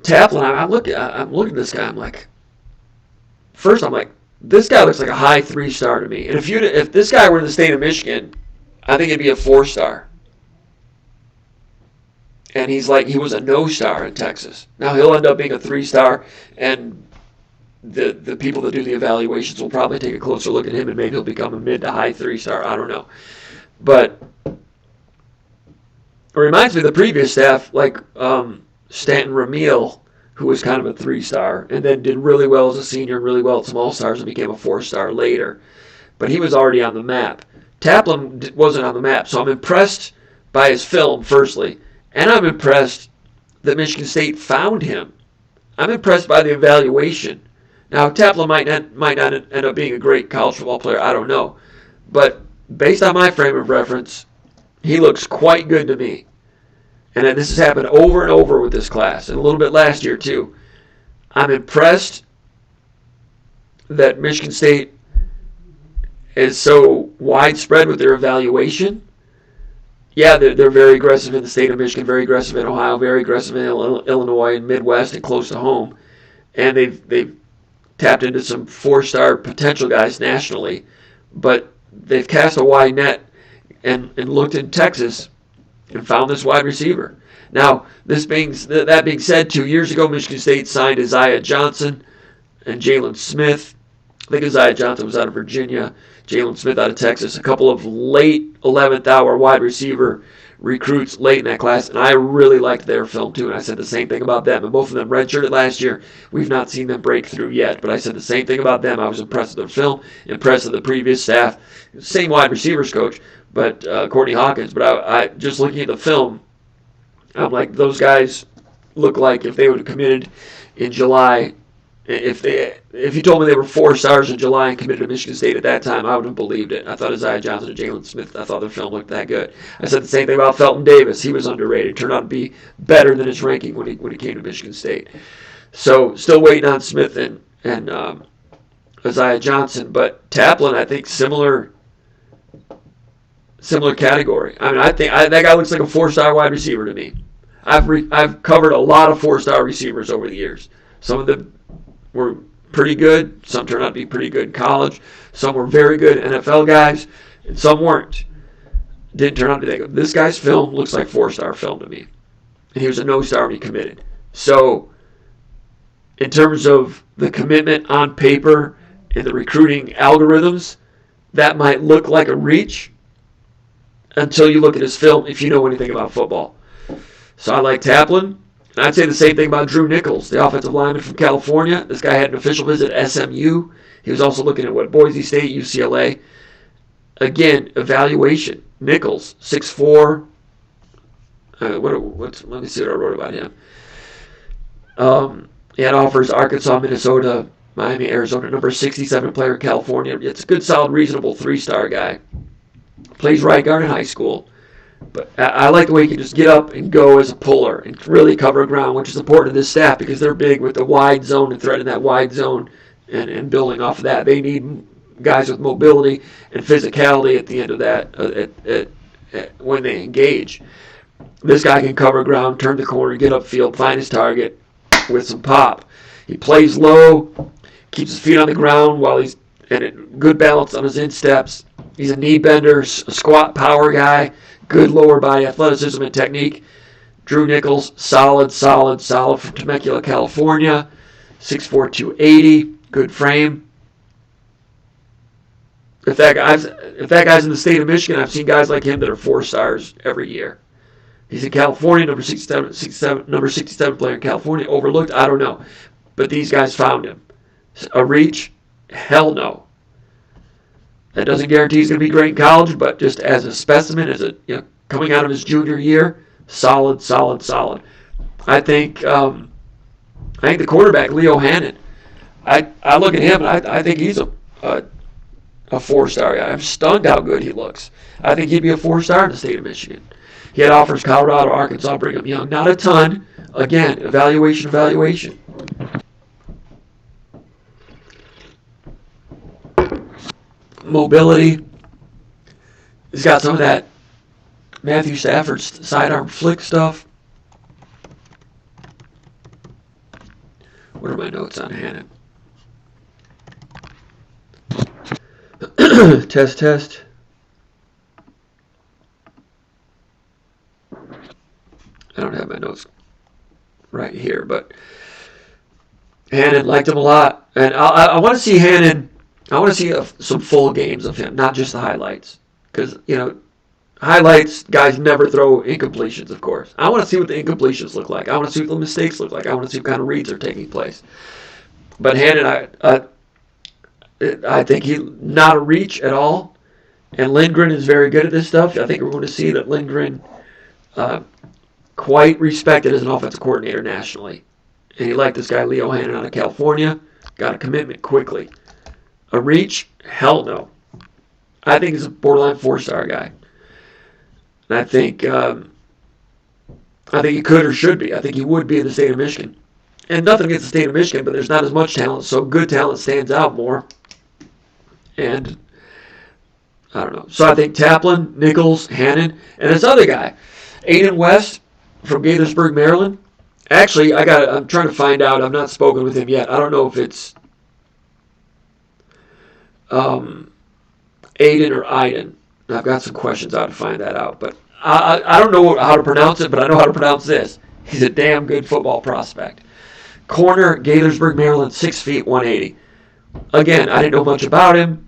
Speaker 1: Taplin, I'm looking at this guy. I'm like, this guy looks like a high 3-star to me. And if this guy were in the state of Michigan, I think it'd be a 4-star. And he was a no-star in Texas. Now he'll end up being a 3-star, and the people that do the evaluations will probably take a closer look at him, and maybe he'll become a mid to high 3-star. I don't know. But it reminds me of the previous staff, like Stanton Ramil, who was kind of a 3-star, and then did really well as a senior and really well at some All-Stars and became a 4-star later. But he was already on the map. Taplin wasn't on the map, so I'm impressed by his film, firstly, and I'm impressed that Michigan State found him. I'm impressed by the evaluation. Now, Taplin might not end up being a great college football player, I don't know. But based on my frame of reference, he looks quite good to me. And this has happened over and over with this class, and a little bit last year too. I'm impressed that Michigan State is so widespread with their evaluation. Yeah, they're very aggressive in the state of Michigan, very aggressive in Ohio, very aggressive in Illinois and Midwest and close to home. And they've tapped into some 4-star potential guys nationally. But they've cast a wide net and looked in Texas and found this wide receiver. Now, that being said, 2 years ago, Michigan State signed Isaiah Johnson and Jalen Smith. I think Isaiah Johnson was out of Virginia, Jalen Smith out of Texas. A couple of late 11th hour wide receiver recruits late in that class, and I really liked their film too, and I said the same thing about them. And both of them redshirted last year. We've not seen them break through yet, but I said the same thing about them. I was impressed with their film, impressed with the previous staff. Same wide receivers coach, but Courtney Hawkins. But I just looking at the film, I'm like, those guys look like if they would have committed in July. If you told me they were 4 stars in July and committed to Michigan State at that time, I would have believed it. I thought Isaiah Johnson and Jalen Smith, I thought their film looked that good. I said the same thing about Felton Davis. He was underrated. Turned out to be better than his ranking when he came to Michigan State. So still waiting on Smith and Isaiah Johnson, but Taplin, I think similar category. I mean, I think that guy looks like a 4-star wide receiver to me. I've covered a lot of 4-star receivers over the years. Some of them were pretty good. Some turned out to be pretty good in college. Some were very good NFL guys, and some weren't. Didn't turn out to be that good. This guy's film looks like 4-star film to me. And he was a no-star when he committed. So, in terms of the commitment on paper and the recruiting algorithms, that might look like a reach until you look at his film if you know anything about football. So I like Taplin. And I'd say the same thing about Drew Nichols, the offensive lineman from California. This guy had an official visit at SMU. He was also looking at Boise State, UCLA. Again, evaluation. Nichols, 6'4". Let me see what I wrote about him. He had offers Arkansas, Minnesota, Miami, Arizona. Number 67 player in California. It's a good, solid, reasonable 3-star guy. Plays right guard in high school. But I like the way he can just get up and go as a puller and really cover ground, which is important to this staff because they're big with the wide zone and threading that wide zone and building off of that. They need guys with mobility and physicality at the end of that when they engage. This guy can cover ground, turn the corner, get upfield, find his target with some pop. He plays low, keeps his feet on the ground while he's and good balance on his insteps. He's a knee bender, a squat power guy. Good lower body athleticism and technique. Drew Nichols, solid from Temecula, California. 6'4", 280, good frame. If that guy's in the state of Michigan, I've seen guys like him that are 4 stars every year. He's in California, number 67 player in California. Overlooked, I don't know. But these guys found him. A reach? Hell no. That doesn't guarantee he's going to be great in college, but just as a specimen, coming out of his junior year, solid. I think the quarterback, Leo Hannon, I look at him and I think he's a 4-star guy. I'm stunned how good he looks. I think he'd be a 4-star in the state of Michigan. He had offers Colorado, Arkansas, Brigham Young. Not a ton. Again, evaluation. Mobility. He's got some of that Matthew Stafford sidearm flick stuff. What are my notes on Hannon? Test. I don't have my notes right here, but Hannon, liked him a lot. And I want to see Hannon. I want to see some full games of him, not just the highlights. Because, highlights, guys never throw incompletions, of course. I want to see what the incompletions look like. I want to see what the mistakes look like. I want to see what kind of reads are taking place. But Hannon, I think he's not a reach at all. And Lindgren is very good at this stuff. I think we're going to see that Lindgren quite respected as an offensive coordinator nationally. And he liked this guy, Leo Hannon, out of California. Got a commitment quickly. A reach? Hell no. I think he's a borderline 4-star guy. And I think he could or should be. I think he would be in the state of Michigan. and nothing against the state of Michigan, but there's not as much talent, so good talent stands out more. And I don't know. So I think Taplin, Nichols, Hannon, and this other guy, Aiden West from Gaithersburg, Maryland. Actually, I'm trying to find out. I've not spoken with him yet. I don't know if it's Aiden or Iden. I've got some questions out to find that out. But I don't know how to pronounce it, but I know how to pronounce this. He's a damn good football prospect. Corner, Gaithersburg, Maryland, 6 feet, 180. Again, I didn't know much about him.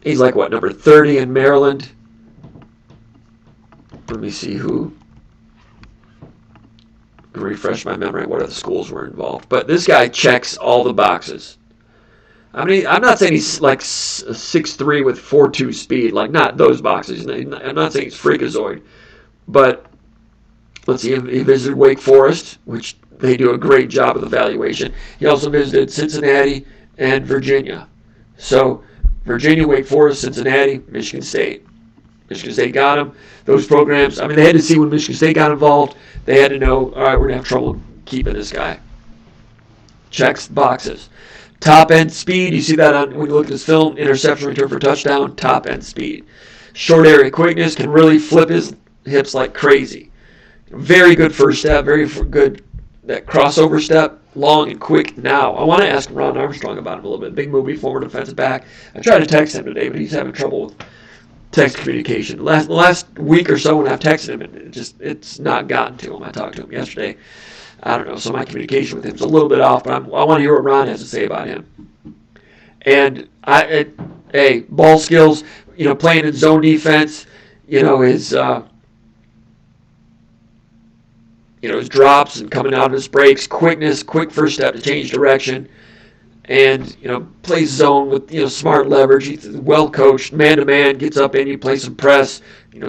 Speaker 1: He's like, number 30 in Maryland. Let me see who. Refresh my memory what other schools were involved. But this guy checks all the boxes. I mean, I'm not saying he's like 6'3" with 4.2 speed. Like, not those boxes. I'm not saying he's freakazoid. But, let's see, he visited Wake Forest, which they do a great job of evaluation. He also visited Cincinnati and Virginia. So, Virginia, Wake Forest, Cincinnati, Michigan State. Michigan State got him. Those programs, I mean, they had to see when Michigan State got involved. They had to know, all right, we're going to have trouble keeping this guy. Checks boxes. Top-end speed, you see that when you look at this film, interception, return for touchdown, top-end speed. Short area quickness, can really flip his hips like crazy. Very good first step, very good that crossover step, long and quick now. I want to ask Ron Armstrong about him a little bit. Big movie, former defensive back. I tried to text him today, but he's having trouble with text communication. The last week or so when I've texted him, it's not gotten to him. I talked to him yesterday. I don't know, so my communication with him is a little bit off, but I want to hear what Ron has to say about him. And ball skills, playing in zone defense, his drops and coming out of his breaks, quickness, quick first step to change direction, and plays zone with smart leverage. He's well coached, man to man, gets up in you, plays some press,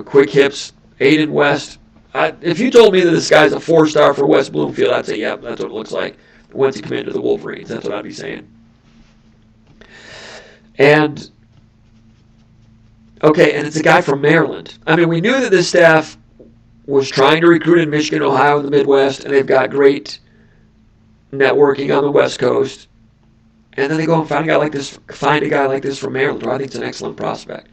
Speaker 1: quick hips. Aiden West. If you told me that this guy's a 4-star for West Bloomfield, I'd say, yeah, that's what it looks like. Once he committed to the Wolverines, that's what I'd be saying. And it's a guy from Maryland. I mean, we knew that this staff was trying to recruit in Michigan, Ohio, and the Midwest, and they've got great networking on the West Coast. And then they go and find a guy like this from Maryland, who I think is an excellent prospect.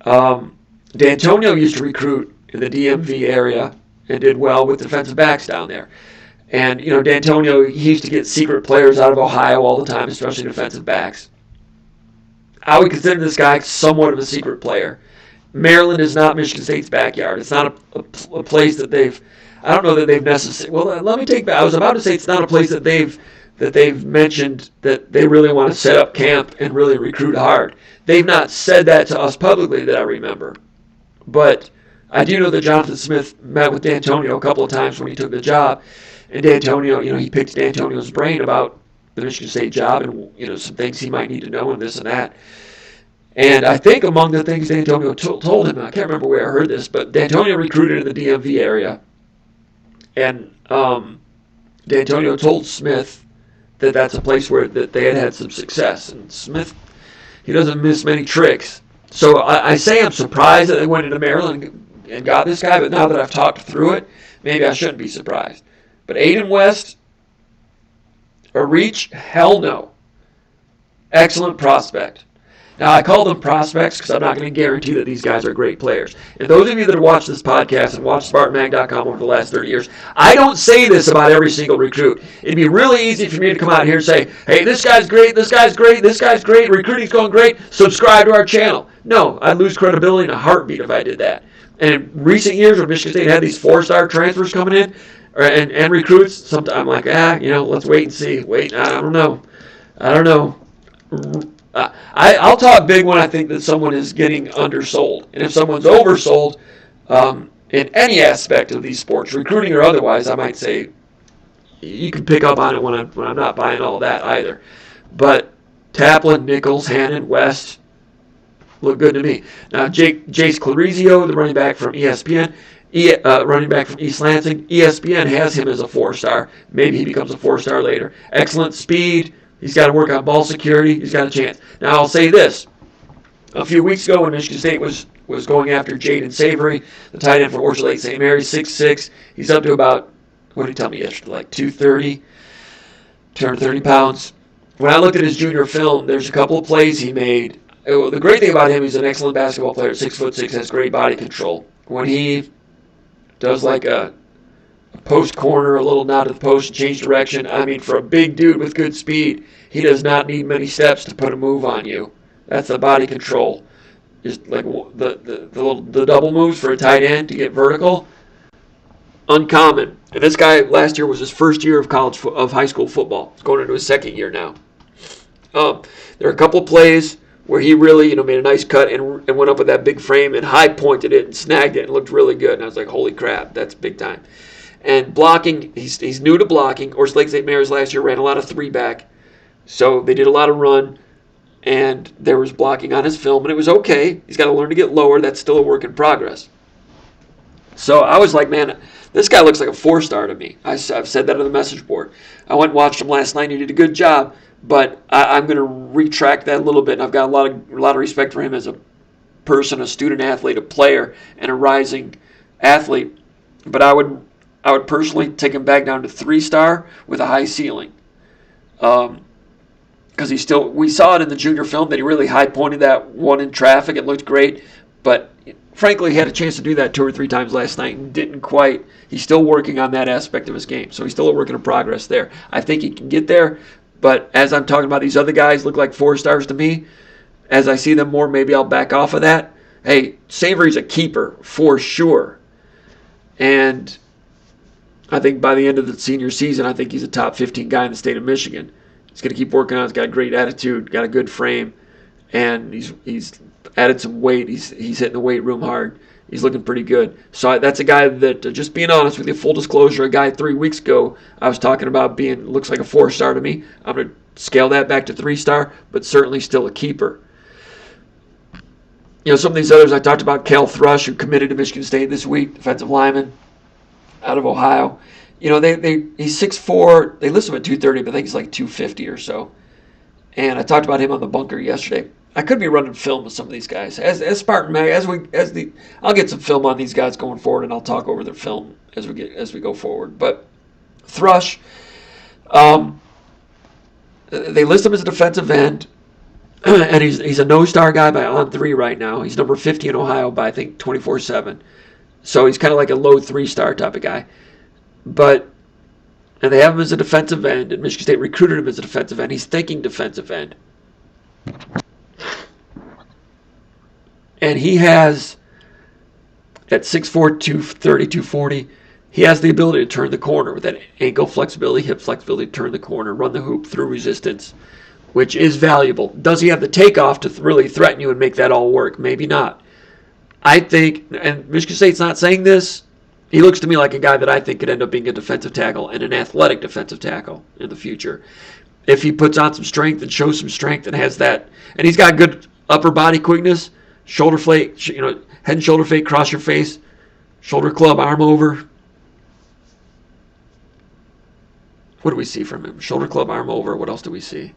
Speaker 1: D'Antonio used to recruit in the DMV area and did well with defensive backs down there. And, D'Antonio, he used to get secret players out of Ohio all the time, especially defensive backs. I would consider this guy somewhat of a secret player. Maryland is not Michigan State's backyard. It's not a place that I don't know that they've necessarily, well, let me take back. I was about to say it's not a place that they've mentioned that they really want to set up camp and really recruit hard. They've not said that to us publicly that I remember. But I do know that Jonathan Smith met with D'Antonio a couple of times when he took the job. And D'Antonio, he picked D'Antonio's brain about the Michigan State job and, some things he might need to know and this and that. And I think among the things D'Antonio told him, I can't remember where I heard this, but D'Antonio recruited in the DMV area. And D'Antonio told Smith that that's a place where that they had some success. And Smith, he doesn't miss many tricks. So I say I'm surprised that they went into Maryland and got this guy, but now that I've talked through it, maybe I shouldn't be surprised. But Aiden West, a reach? Hell no. Excellent prospect. Now, I call them prospects because I'm not going to guarantee that these guys are great players. And those of you that have watched this podcast and watched SpartanMag.com over the last 30 years, I don't say this about every single recruit. It'd be really easy for me to come out here and say, hey, this guy's great, this guy's great, this guy's great, recruiting's going great, subscribe to our channel. No, I'd lose credibility in a heartbeat if I did that. And in recent years when Michigan State had these 4-star transfers coming in and recruits, sometimes I'm like, let's wait and see. I don't know. I'll talk big when I think that someone is getting undersold. And if someone's oversold in any aspect of these sports, recruiting or otherwise, I might say you can pick up on it when I'm not buying all that either. But Taplin, Nichols, Hannon, West look good to me. Now, Jace Clarizio, the running back from ESPN, running back from East Lansing, ESPN has him as a 4-star. Maybe he becomes a 4-star later. Excellent speed. He's got to work on ball security. He's got a chance. Now, I'll say this. A few weeks ago when Michigan State was was going after Jaden Savory, the tight end for Orchard Lake St. Mary's, 6'6". He's up to about, what did he tell me yesterday, like 230 pounds. When I looked at his junior film, there's a couple of plays he made. The great thing about him, he's an excellent basketball player, 6'6", has great body control. When he does like a post corner, a little nod to the post, and change direction, I mean, for a big dude with good speed, he does not need many steps to put a move on you. That's the body control. Just like the double moves for a tight end to get vertical, uncommon. And this guy last year was his first year of high school football. He's going into his second year now. There are a couple of plays where he really, made a nice cut and went up with that big frame and high pointed it and snagged it and looked really good. And I was like, holy crap, that's big time. And blocking, he's new to blocking. Orchard Lake St. Mary's last year ran a lot of 3-back. So they did a lot of run, and there was blocking on his film, and it was okay. He's got to learn to get lower. That's still a work in progress. So I was like, man, this guy looks like a 4-star to me. I've said that on the message board. I went and watched him last night. He did a good job, but I'm going to retract that a little bit. And I've got a lot of respect for him as a person, a student athlete, a player, and a rising athlete. But I would personally take him back down to 3-star with a high ceiling. Because we saw it in the junior film that he really high pointed that one in traffic. It looked great, but frankly, he had a chance to do that 2 or 3 times last night and didn't quite. He's still working on that aspect of his game, so he's still a work in progress there. I think he can get there, but as I'm talking about, these other guys look like 4-stars to me. As I see them more, maybe I'll back off of that. Hey, Savory's a keeper for sure, and I think by the end of the senior season, I think he's a top 15 guy in the state of Michigan. He's going to keep working on it. He's got a great attitude, got a good frame, and he's added some weight. He's hitting the weight room hard. He's looking pretty good. So that's a guy that, just being honest with you, full disclosure, a guy 3 weeks ago I was talking about looks like a 4-star to me. I'm going to scale that back to 3-star, but certainly still a keeper. Some of these others I talked about, Cal Thrush, who committed to Michigan State this week, defensive lineman out of Ohio. He's 6'4". They list him at 230, but I think he's like 250 or so. And I talked about him on the bunker yesterday. I could be running film with some of these guys. As SpartanMag, I'll get some film on these guys going forward, and I'll talk over their film as we go forward. But Thrush, they list him as a defensive end, and he's a no-star guy by On3 right now. He's number 50 in Ohio by I think 24/7. So he's kind of like a low 3-star type of guy. And they have him as a defensive end, and Michigan State recruited him as a defensive end. He's thinking defensive end. And he has, at 6'4", 230, 240, he has the ability to turn the corner with that ankle flexibility, hip flexibility, to turn the corner, run the hoop through resistance, which is valuable. Does he have the takeoff to really threaten you and make that all work? Maybe not. I think, and Michigan State's not saying this, he looks to me like a guy that I think could end up being a defensive tackle and an athletic defensive tackle in the future. If he puts on some strength and shows some strength and has that, and he's got good upper body quickness, shoulder flake, head and shoulder fake, cross your face, shoulder club, arm over. What do we see from him? Shoulder club, arm over. What else do we see?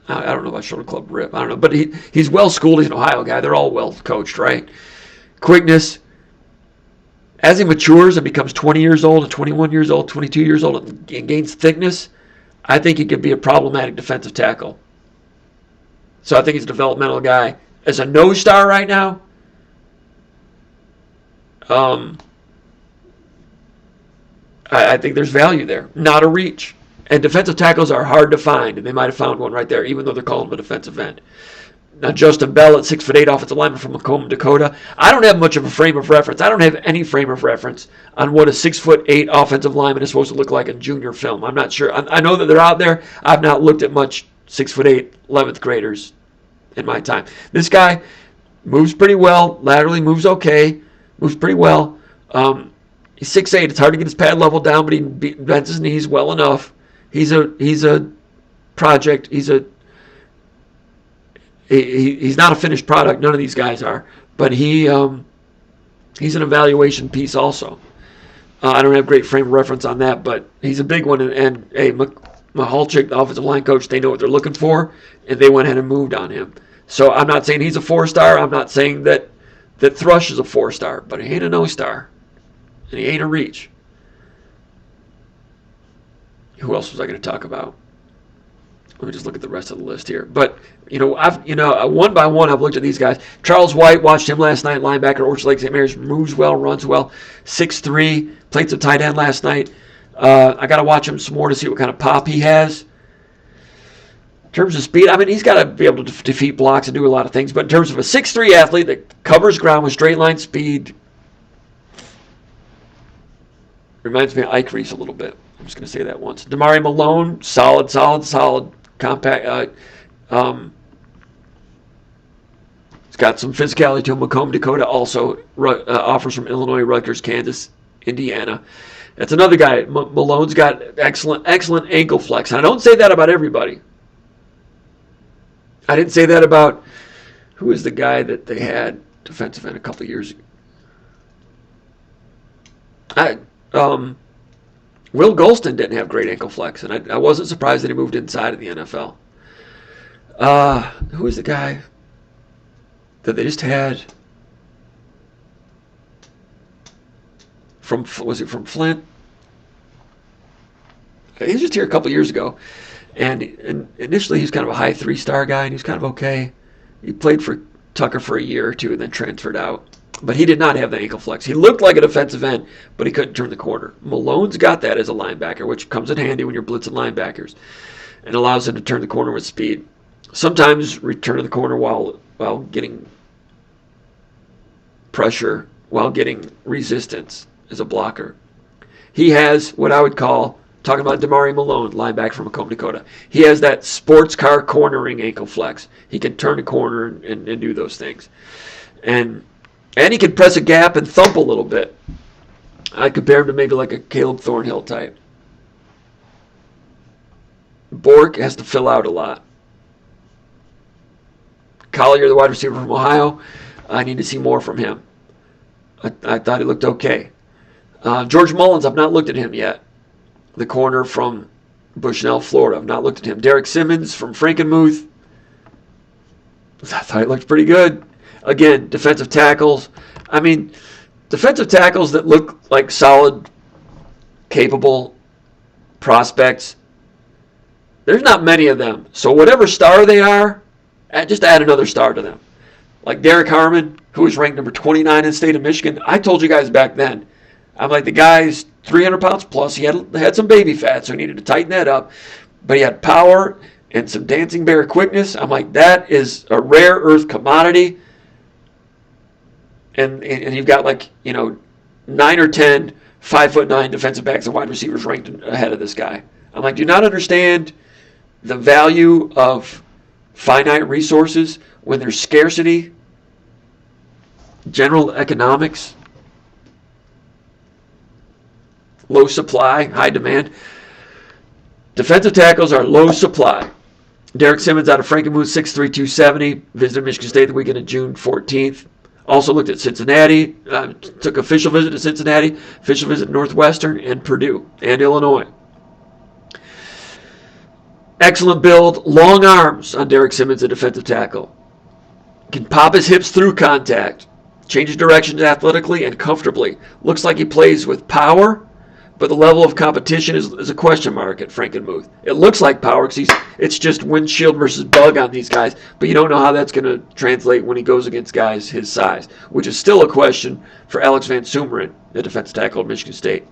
Speaker 1: I don't know about shoulder club rip. I don't know. But he's well schooled. He's an Ohio guy. They're all well coached, right? Quickness. As he matures and becomes 20 years old, 21 years old, 22 years old, and gains thickness, I think he could be a problematic defensive tackle. So I think he's a developmental guy. As a no-star right now, I think there's value there. Not a reach. And defensive tackles are hard to find, and they might have found one right there, even though they're calling him a defensive end. Now, Justin Bell at 6'8", offensive lineman from Macomb, Dakota. I don't have much of a frame of reference. I don't have any frame of reference on what a 6'8" offensive lineman is supposed to look like in junior film. I'm not sure. I know that they're out there. I've not looked at much 6'8", 11th graders in my time. This guy moves pretty well. Laterally moves okay. Moves pretty well. He's 6'8". It's hard to get his pad level down, but he bends his knees well enough. He's a project. He's not a finished product. None of these guys are. But he's an evaluation piece also. I don't have great frame of reference on that, but he's a big one. And Mahalchik, the offensive line coach, they know what they're looking for, and they went ahead and moved on him. So I'm not saying he's a 4-star. I'm not saying that Thrush is a 4-star, but he ain't a no-star. And he ain't a reach. Who else was I going to talk about? Let me just look at the rest of the list here. But, one by one, I've looked at these guys. Charles White, watched him last night, linebacker, Orchard Lake St. Mary's, moves well, runs well. 6'3", played some tight end last night. I got to watch him some more to see what kind of pop he has. In terms of speed, I mean, he's got to be able to defeat blocks and do a lot of things. But in terms of a 6'3" athlete that covers ground with straight line speed, reminds me of Ike Reese a little bit. I'm just going to say that once. Damari Malone, solid, compact. He's got some physicality to him. Macomb, Dakota also offers from Illinois, Rutgers, Kansas, Indiana. That's another guy. Malone's got excellent ankle flex. And I don't say that about everybody. I didn't say that about, who was the guy that they had defensive end a couple of years ago? Will Golston didn't have great ankle flex, and I wasn't surprised that he moved inside of the NFL. Who was the guy that they just had was it from Flint? He was just here a couple years ago, and initially he was kind of a high 3-star guy, and he was kind of okay. He played for Tucker for a year or two and then transferred out. But he did not have the ankle flex. He looked like a defensive end, but he couldn't turn the corner. Malone's got that as a linebacker, which comes in handy when you're blitzing linebackers, and allows him to turn the corner with speed. Sometimes return the corner while getting pressure, while getting resistance as a blocker. He has what I would call, talking about Damari Malone, linebacker from Macomb, Dakota, he has that sports car cornering ankle flex. He can turn a corner and do those things. And he can press a gap and thump a little bit. I compare him to maybe like a Caleb Thornhill type. Bork has to fill out a lot. Collier, the wide receiver from Ohio, I need to see more from him. I thought he looked okay. George Mullins, I've not looked at him yet. The corner from Bushnell, Florida, I've not looked at him. Derek Simmons from Frankenmuth, I thought he looked pretty good. Again, defensive tackles. I mean, defensive tackles that look like solid, capable prospects, there's not many of them. So whatever star they are, just add another star to them. Like Derek Harmon, who was ranked number 29 in the state of Michigan. I told you guys back then, I'm like, the guy's 300 pounds plus. He had some baby fat, so he needed to tighten that up. But he had power and some dancing bear quickness. I'm like, that is a rare earth commodity. And you've got 9 or 10 5'9" defensive backs and wide receivers ranked ahead of this guy. I'm like, do you not understand the value of finite resources when there's scarcity? General economics, low supply, high demand. Defensive tackles are low supply. Derek Simmons out of Frankenmuth, 6'3", 270, visited Michigan State the weekend of June 14th. Also looked at Cincinnati, took official visit to Cincinnati, official visit to Northwestern, and Purdue, and Illinois. Excellent build, long arms on Derek Simmons, a defensive tackle. Can pop his hips through contact, changes directions athletically and comfortably. Looks like he plays with power, but the level of competition is a question mark at Frankenmuth. It looks like power because it's just windshield versus bug on these guys, but you don't know how that's going to translate when he goes against guys his size, which is still a question for Alex Van Sumeren, the defensive tackle at Michigan State.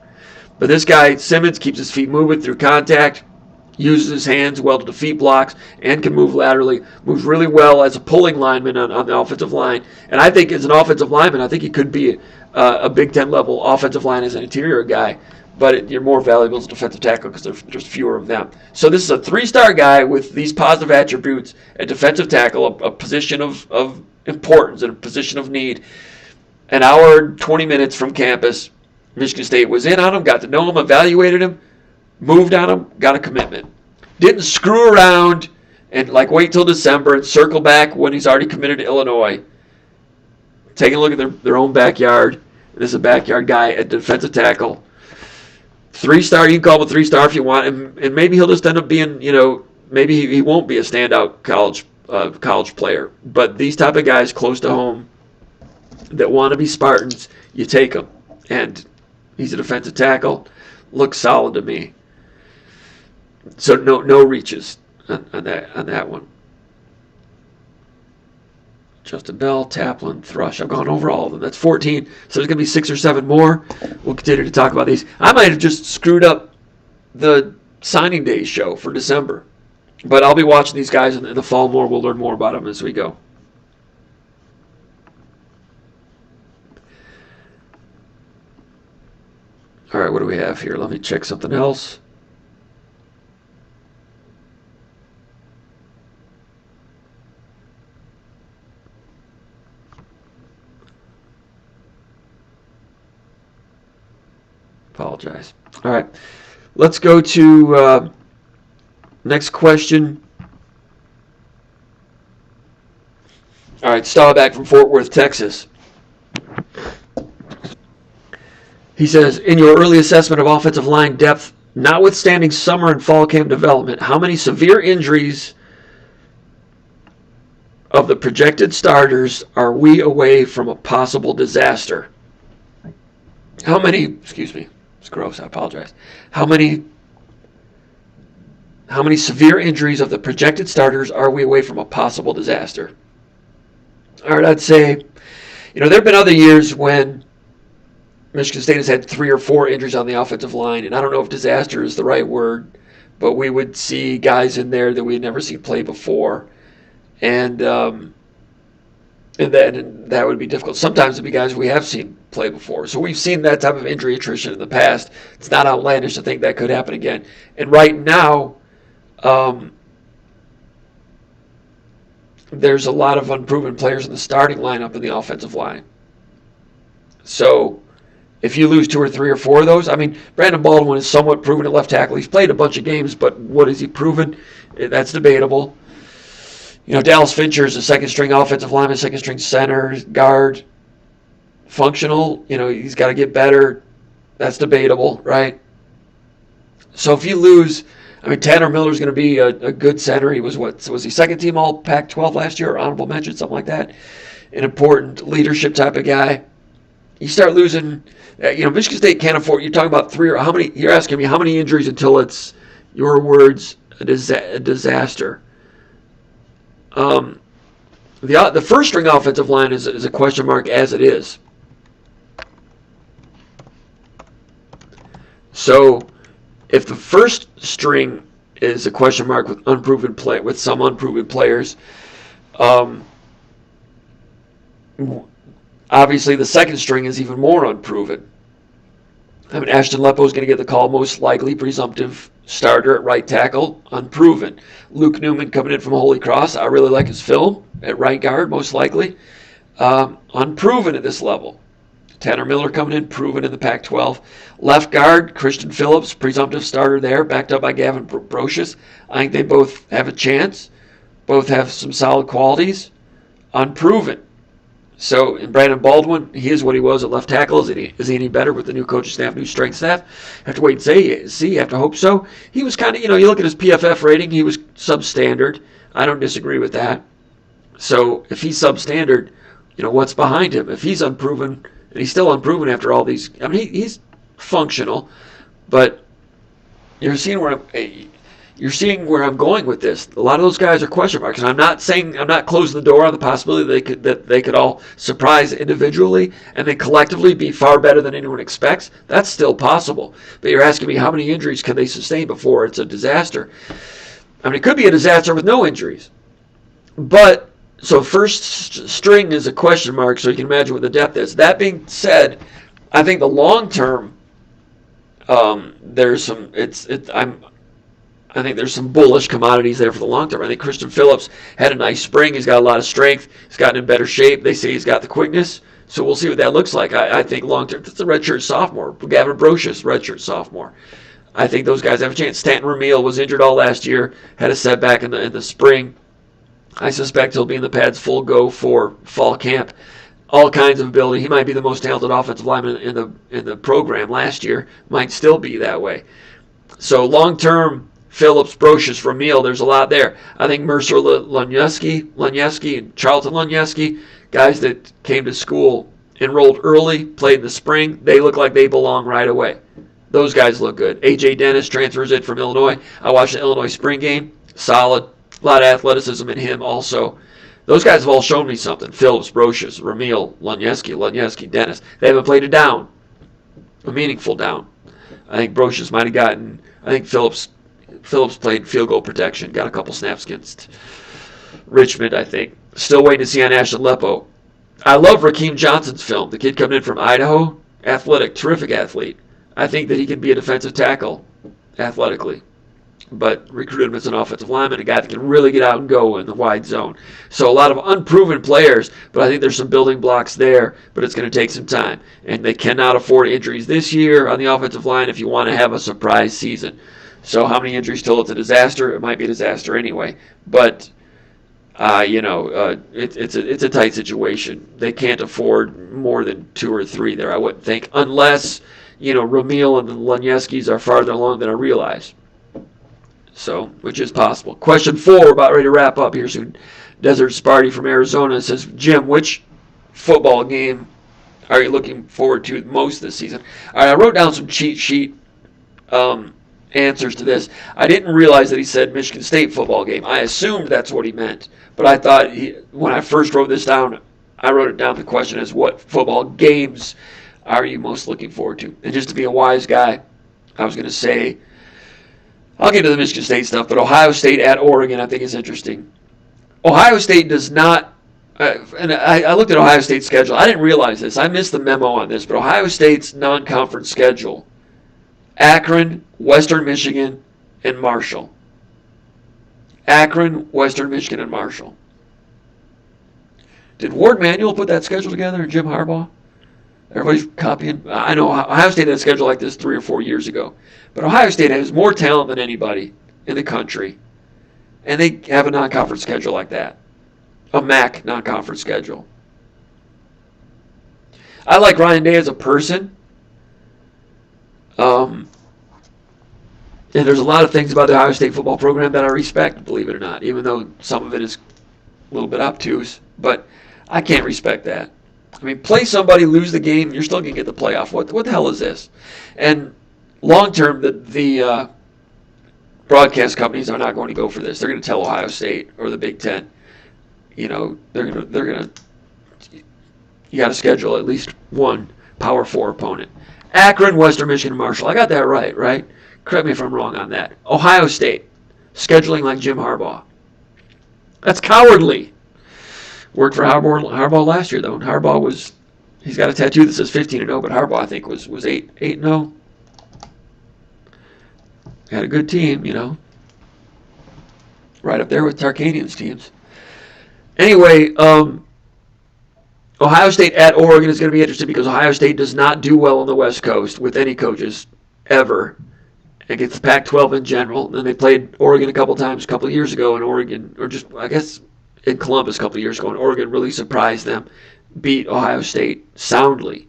Speaker 1: But this guy, Simmons, keeps his feet moving through contact, uses his hands well to defeat blocks, and can move laterally, moves really well as a pulling lineman on the offensive line. And I think as an offensive lineman, I think he could be a Big Ten level offensive line as an interior guy. But you're more valuable as a defensive tackle because there's fewer of them. So this is a 3-star guy with these positive attributes at defensive tackle, a position of importance and a position of need. An hour and 20 minutes from campus, Michigan State was in on him, got to know him, evaluated him, moved on him, got a commitment. Didn't screw around and wait till December and circle back when he's already committed to Illinois. Taking a look at their own backyard. This is a backyard guy at defensive tackle. 3-star, you can call him a 3-star if you want, and maybe he'll just end up being, maybe he won't be a standout college college player. But these type of guys close to home that want to be Spartans, you take them. And he's a defensive tackle. Looks solid to me. So no reaches on that one. Justin Bell, Taplin, Thrush. I've gone over all of them. That's 14. So there's going to be 6 or 7 more. We'll continue to talk about these. I might have just screwed up the signing day show for December. But I'll be watching these guys in the fall more. We'll learn more about them as we go. All right, what do we have here? Let me check something else. Apologize. All right, let's go to next question. All right, Staubach from Fort Worth, Texas. He says, in your early assessment of offensive line depth, notwithstanding summer and fall camp development, how many severe injuries of the projected starters are we away from a possible disaster? How many, excuse me, it's gross, I apologize. How many severe injuries of the projected starters are we away from a possible disaster? All right, I'd say, there have been other years when Michigan State has had 3 or 4 injuries on the offensive line, and I don't know if disaster is the right word, but we would see guys in there that we had never seen play before, and that would be difficult. Sometimes it'd be guys we have seen play before, so we've seen that type of injury attrition in the past. It's not outlandish to think that could happen again. And right now, there's a lot of unproven players in the starting lineup in the offensive line. So if you lose 2 or 3 or 4 of those, Brandon Baldwin is somewhat proven at left tackle. He's played a bunch of games, but what has he proven? That's debatable. Dallas Fincher is a second-string offensive lineman, second-string center, guard, functional. He's got to get better. That's debatable, right? So if you lose, Tanner Miller's going to be a good center. He was he second team all Pac-12 last year, or honorable mention, something like that? An important leadership type of guy. You start losing, Michigan State can't afford, you're talking about 3 or how many, you're asking me how many injuries until it's, your words, a disaster. The first string offensive line is a question mark as it is. So if the first string is a question mark with some unproven players, obviously the second string is even more unproven. Ashton Lepo is going to get the call, most likely, presumptive starter at right tackle, unproven. Luke Newman coming in from Holy Cross, I really like his film at right guard, most likely, unproven at this level. Tanner Miller coming in, proven in the Pac-12. Left guard, Christian Phillips, presumptive starter there, backed up by Gavin Brocious. I think they both have a chance. Both have some solid qualities. Unproven. So, in Brandon Baldwin, he is what he was at left tackle. Is he any better with the new coaching staff, new strength staff? Have to wait and see. Have to hope so. He was kind of, you look at his PFF rating, he was substandard. I don't disagree with that. So, if he's substandard, what's behind him? If he's unproven, and he's still unproven after all these, he's functional, but you're seeing where I'm going with this. A lot of those guys are question marks, and I'm not closing the door on the possibility that they could all surprise individually and then collectively be far better than anyone expects. That's still possible. But you're asking me how many injuries can they sustain before it's a disaster? It could be a disaster with no injuries. But so first string is a question mark, so you can imagine what the depth is. That being said, I think the long term, there's some. I think there's some bullish commodities there for the long term. I think Christian Phillips had a nice spring. He's got a lot of strength. He's gotten in better shape. They say he's got the quickness. So we'll see what that looks like. I think long term, it's a redshirt sophomore. Gavin Brocious, redshirt sophomore. I think those guys have a chance. Stanton Ramil was injured all last year, had a setback in the spring. I suspect he'll be in the pads full go for fall camp. All kinds of ability. He might be the most talented offensive lineman in the program last year. Might still be that way. So long term, Phillips, Brocious, Ramil, there's a lot there. I think Mercer Lunyeski, and Charlton Lunyeski, guys that came to school, enrolled early, played in the spring, they look like they belong right away. Those guys look good. A.J. Dennis transfers in from Illinois. I watched the Illinois spring game. Solid. A lot of athleticism in him also. Those guys have all shown me something. Phillips, Brocious, Ramil, Lunyeski, Dennis. They haven't played a down. A meaningful down. I think Brocious might have gotten... I think Phillips played field goal protection. Got a couple snaps against Richmond, I think. Still waiting to see on Ashton Lepo. I love Rakeem Johnson's film. The kid coming in from Idaho. Athletic. Terrific athlete. I think that he can be a defensive tackle athletically. But recruited him as an offensive lineman, a guy that can really get out and go in the wide zone. So a lot of unproven players, but I think there's some building blocks there, but it's going to take some time. And they cannot afford injuries this year on the offensive line if you want to have a surprise season. So how many injuries till it's a disaster? It might be a disaster anyway. But, it's a tight situation. They can't afford more than 2 or 3 there, I wouldn't think, unless, Ramil and the Lunyeskis are farther along than I realize. So, which is possible. Question 4, about ready to wrap up here soon. Desert Sparty from Arizona says, Jim, which football game are you looking forward to most this season? All right, I wrote down some cheat sheet answers to this. I didn't realize that he said Michigan State football game. I assumed that's what he meant. But I thought when I first wrote this down, I wrote it down the question as what football games are you most looking forward to? And just to be a wise guy, I was going to say, I'll get to the Michigan State stuff, but Ohio State at Oregon I think is interesting. Ohio State does not, and I looked at Ohio State's schedule. I didn't realize this. I missed the memo on this, but Ohio State's non-conference schedule, Akron, Western Michigan, and Marshall. Akron, Western Michigan, and Marshall. Did Ward Manuel put that schedule together and Jim Harbaugh? Everybody's copying. I know Ohio State had a schedule like this 3 or 4 years ago. But Ohio State has more talent than anybody in the country. And they have a non-conference schedule like that. A MAC non-conference schedule. I like Ryan Day as a person. And there's a lot of things about the Ohio State football program that I respect, believe it or not, even though some of it is a little bit obtuse. But I can't respect that. I mean, play somebody, lose the game, you're still going to get the playoff. What the hell is this? And long term, the broadcast companies are not going to go for this. They're going to tell Ohio State or the Big Ten, they're going to. You got to schedule at least one Power 4 opponent. Akron, Western Michigan, and Marshall. I got that right? Correct me if I'm wrong on that. Ohio State, scheduling like Jim Harbaugh. That's cowardly. Worked for Harbaugh last year, though. And Harbaugh he's got a tattoo that says 15-0, but Harbaugh, I think, was 8-0. Had a good team, right up there with Tarkanian's teams. Anyway, Ohio State at Oregon is going to be interesting because Ohio State does not do well on the West Coast with any coaches ever against the Pac-12 in general. Then they played Oregon a couple times a couple of years ago, and Oregon, or just, I guess, in Columbus a couple of years ago, and Oregon really surprised them, beat Ohio State soundly.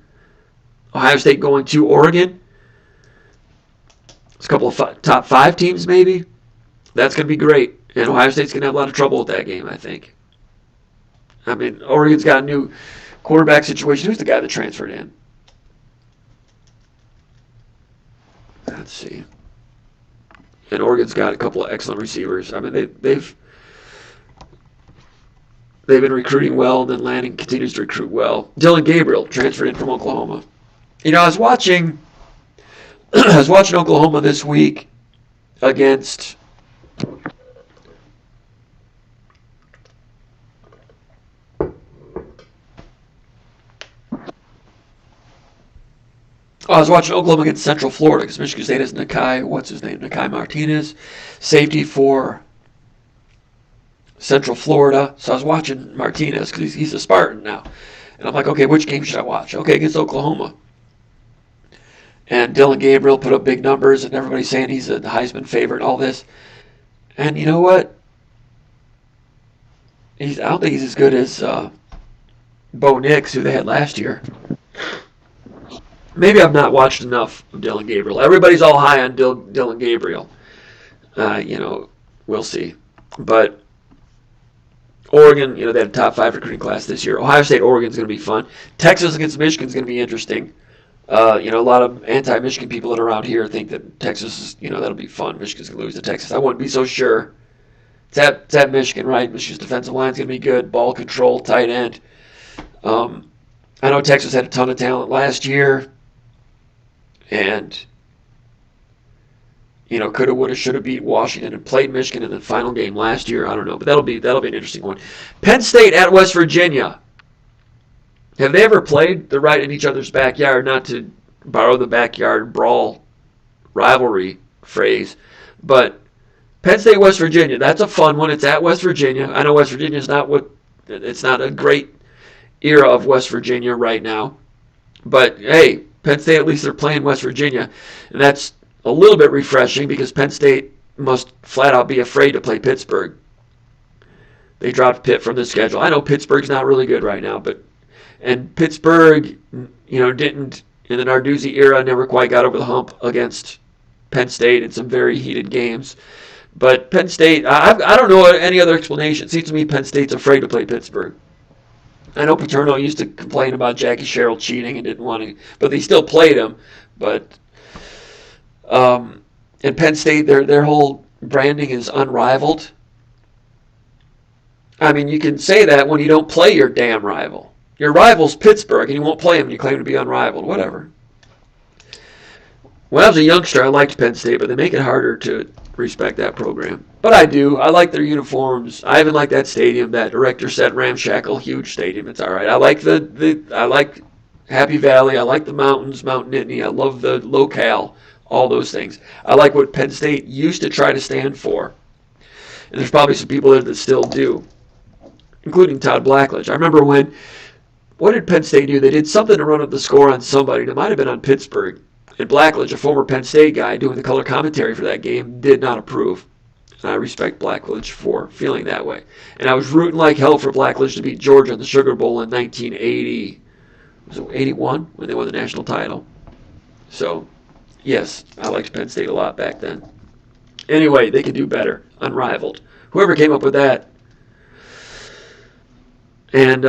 Speaker 1: Ohio State going to Oregon, it's a couple of top 5 teams maybe. That's going to be great, and Ohio State's going to have a lot of trouble with that game, I think. I mean, Oregon's got a new quarterback situation. Who's the guy that transferred in? Let's see. And Oregon's got a couple of excellent receivers. I mean, they've been recruiting well, and then Lanning continues to recruit well. Dylan Gabriel transferred in from Oklahoma. I was watching Oklahoma this week against Oklahoma against Central Florida because Michigan State has Nakai Martinez, safety for Central Florida. So I was watching Martinez because he's a Spartan now. And I'm like, okay, which game should I watch? Okay, against Oklahoma. And Dylan Gabriel put up big numbers, and everybody's saying he's a Heisman favorite and all this. And you know what? I don't think he's as good as Bo Nix, who they had last year. Maybe I've not watched enough of Dylan Gabriel. Everybody's all high on Dylan Gabriel. We'll see. But Oregon, they had a top 5 recruiting class this year. Ohio State, Oregon's going to be fun. Texas against Michigan's going to be interesting. A lot of anti-Michigan people that are around here think that Texas is, that'll be fun. Michigan's going to lose to Texas. I wouldn't be so sure. It's at Michigan, right? Michigan's defensive line's going to be good. Ball control, tight end. I know Texas had a ton of talent last year. And, coulda, woulda, shoulda beat Washington and played Michigan in the final game last year. I don't know, but that'll be an interesting one. Penn State at West Virginia. Have they ever played? They're right in each other's backyard, not to borrow the backyard brawl rivalry phrase, but Penn State, West Virginia, that's a fun one. It's at West Virginia. I know West Virginia is it's not a great era of West Virginia right now. But, hey, Penn State, at least they're playing West Virginia. And that's a little bit refreshing because Penn State must flat out be afraid to play Pittsburgh. They dropped Pitt from the schedule. I know Pittsburgh's not really good right now, and Pittsburgh, didn't, in the Narduzzi era, never quite got over the hump against Penn State in some very heated games. But Penn State, I don't know any other explanation. It seems to me Penn State's afraid to play Pittsburgh. I know Paterno used to complain about Jackie Sherrill cheating and didn't want to, but they still played him. But and Penn State, their whole branding is unrivaled. I mean, you can say that when you don't play your damn rival. Your rival's Pittsburgh, and you won't play him, and you claim to be unrivaled. Whatever. When I was a youngster, I liked Penn State, but they make it harder to respect that program. But I do. I like their uniforms. I even like that stadium, that erector set ramshackle huge stadium. It's all right. I like I like Happy Valley. I like the mountains, Mount Nittany. I love the locale, all those things. I like what Penn State used to try to stand for. And there's probably some people there that still do, including Todd Blackledge. I remember what did Penn State do? They did something to run up the score on somebody. It might have been on Pittsburgh. And Blackledge, a former Penn State guy doing the color commentary for that game, did not approve. And I respect Blackledge for feeling that way. And I was rooting like hell for Blackledge to beat Georgia in the Sugar Bowl in 1980. Was it 81 when they won the national title? So, yes, I liked Penn State a lot back then. Anyway, they could do better. Unrivaled. Whoever came up with that. And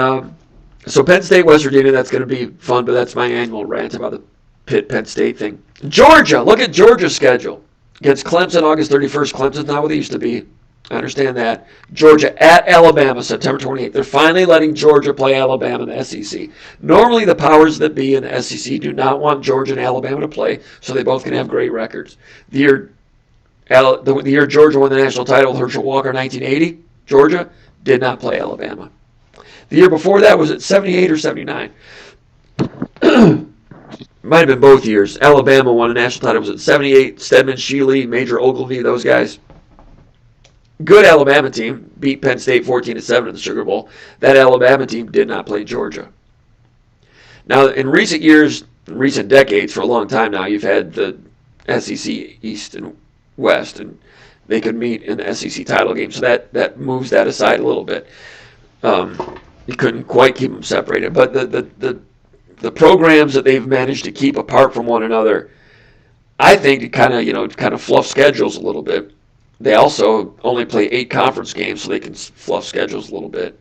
Speaker 1: so Penn State, West Virginia, that's going to be fun, but that's my annual rant about the Pitt-Penn State thing. Georgia, look at Georgia's schedule. Against Clemson, August 31st. Clemson's not what they used to be. I understand that. Georgia at Alabama, September 28th. They're finally letting Georgia play Alabama in the SEC. Normally, the powers that be in the SEC do not want Georgia and Alabama to play, so they both can have great records. The year Georgia won the national title with Herschel Walker in 1980, Georgia did not play Alabama. The year before that, was it 78 or 79? Might have been both years. Alabama won a national title. Was it 78? Stedman, Shealy, Major Ogilvy, those guys. Good Alabama team. Beat Penn State 14-7 in the Sugar Bowl. That Alabama team did not play Georgia. Now, in recent years, in recent decades, for a long time now, you've had the SEC East and West, and they could meet in the SEC title game. So that moves that aside a little bit. You couldn't quite keep them separated. But the programs that they've managed to keep apart from one another, I think, it kind of fluff schedules a little bit. They also only play 8 conference games, so they can fluff schedules a little bit.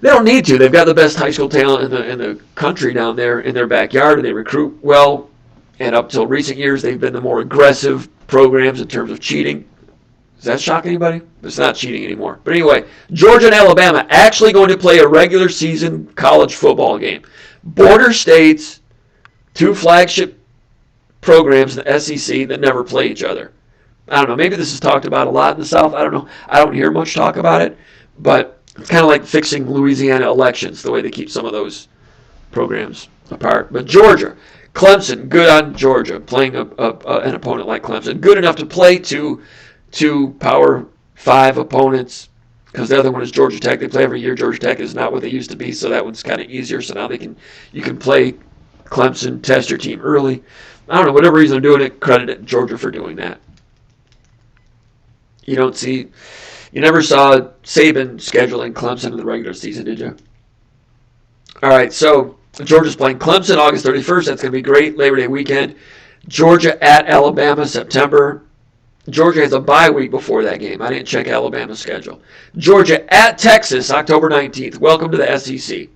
Speaker 1: They don't need to. They've got the best high school talent in the country down there in their backyard, and they recruit well. And up till recent years, they've been the more aggressive programs in terms of cheating. Does that shock anybody? It's not cheating anymore. But anyway, Georgia and Alabama actually going to play a regular season college football game. Border states, 2 flagship programs in the SEC that never play each other. I don't know. Maybe this is talked about a lot in the South. I don't know. I don't hear much talk about it. But it's kind of like fixing Louisiana elections, the way they keep some of those programs apart. But Georgia, Clemson, good on Georgia, playing an opponent like Clemson. Good enough to play two Power 5 opponents, because the other one is Georgia Tech. They play every year. Georgia Tech is not what they used to be, so that one's kind of easier. So now you can play Clemson, test your team early. I don't know, whatever reason they're doing it, credit Georgia for doing that. You never saw Saban scheduling Clemson in the regular season, did you? All right, so Georgia's playing Clemson August 31st. That's going to be great. Labor Day weekend. Georgia at Alabama, September Georgia has a bye week before that game. I didn't check Alabama's schedule. Georgia at Texas, October 19th. Welcome to the SEC.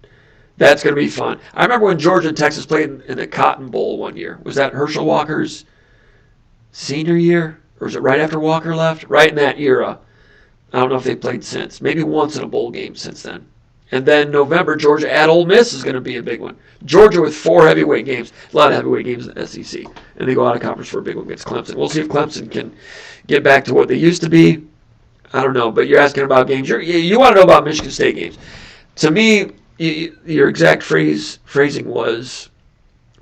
Speaker 1: That's going to be fun. I remember when Georgia and Texas played in the Cotton Bowl one year. Was that Herschel Walker's senior year? Or was it right after Walker left? Right in that era. I don't know if they played since. Maybe once in a bowl game since then. And then November, Georgia at Ole Miss is going to be a big one. Georgia with 4 heavyweight games. A lot of heavyweight games in the SEC. And they go out of conference for a big one against Clemson. We'll see if Clemson can get back to what they used to be. I don't know. But you're asking about games. You want to know about Michigan State games. To me, your exact phrasing was,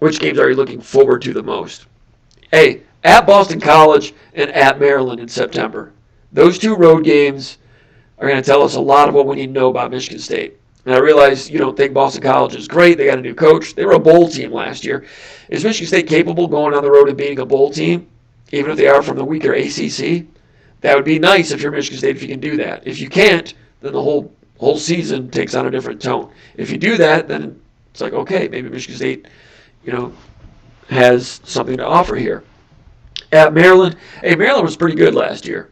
Speaker 1: which games are you looking forward to the most? A, at Boston College and at Maryland in September. Those 2 road games are going to tell us a lot of what we need to know about Michigan State. And I realize you don't think Boston College is great. They got a new coach. They were a bowl team last year. Is Michigan State capable going on the road and beating a bowl team, even if they are from the weaker ACC? That would be nice if you're Michigan State if you can do that. If you can't, then the whole season takes on a different tone. If you do that, then it's like, okay, maybe Michigan State, has something to offer here. At Maryland, Maryland was pretty good last year.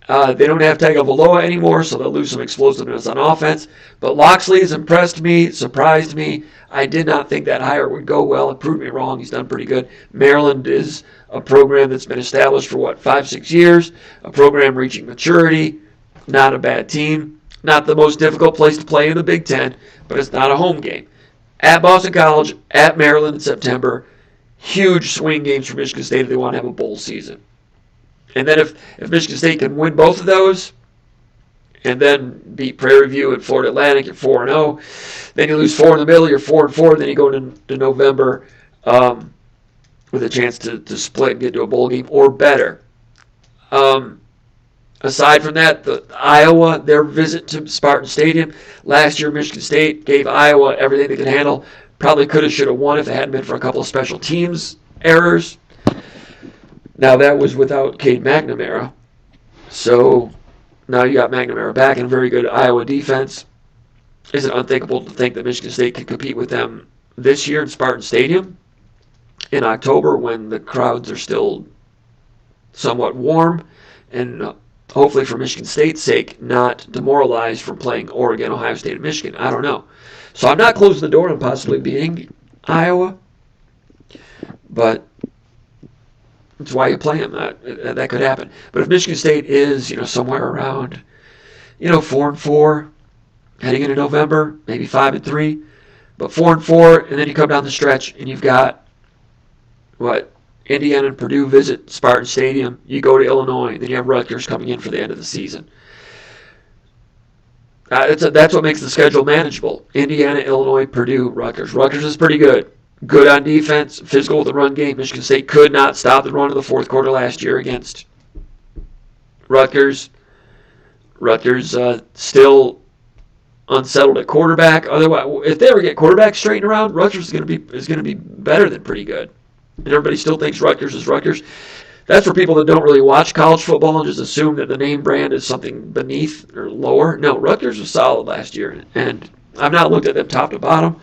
Speaker 1: They don't have Tagovailoa anymore, so they'll lose some explosiveness on offense. But Loxley has impressed me, surprised me. I did not think that hire would go well. It proved me wrong. He's done pretty good. Maryland is a program that's been established for, 5-6 years, a program reaching maturity, not a bad team. Not the most difficult place to play in the Big Ten, but it's not a home game. At Boston College, at Maryland in September, huge swing games for Michigan State if they want to have a bowl season. And then if Michigan State can win both of those and then beat Prairie View and Florida Atlantic at 4-0, then you lose 4 in the middle, you're 4-4, then you go to November with a chance to split and get to a bowl game or better. Aside from that, Iowa, their visit to Spartan Stadium, last year Michigan State gave Iowa everything they could handle. Probably could have, should have won if it hadn't been for a couple of special teams errors. Now that was without Cade McNamara. So now you got McNamara back in a very good Iowa defense. Is it unthinkable to think that Michigan State can compete with them this year in Spartan Stadium in October when the crowds are still somewhat warm and hopefully for Michigan State's sake not demoralized from playing Oregon, Ohio State, and Michigan? I don't know. So I'm not closing the door on possibly beating Iowa, but that's why you play them. That could happen. But if Michigan State is, somewhere around, 4-4, heading into November, maybe 5-3, but 4-4, and then you come down the stretch and you've got Indiana and Purdue visit Spartan Stadium. You go to Illinois, then you have Rutgers coming in for the end of the season. That's what makes the schedule manageable. Indiana, Illinois, Purdue, Rutgers. Rutgers is pretty good. Good on defense, physical with the run game. Michigan State could not stop the run in the fourth quarter last year against Rutgers. Rutgers still unsettled at quarterback. Otherwise, if they ever get quarterback straightened around, Rutgers is going to be better than pretty good. And everybody still thinks Rutgers is Rutgers. That's for people that don't really watch college football and just assume that the name brand is something beneath or lower. No, Rutgers was solid last year, and I've not looked at them top to bottom,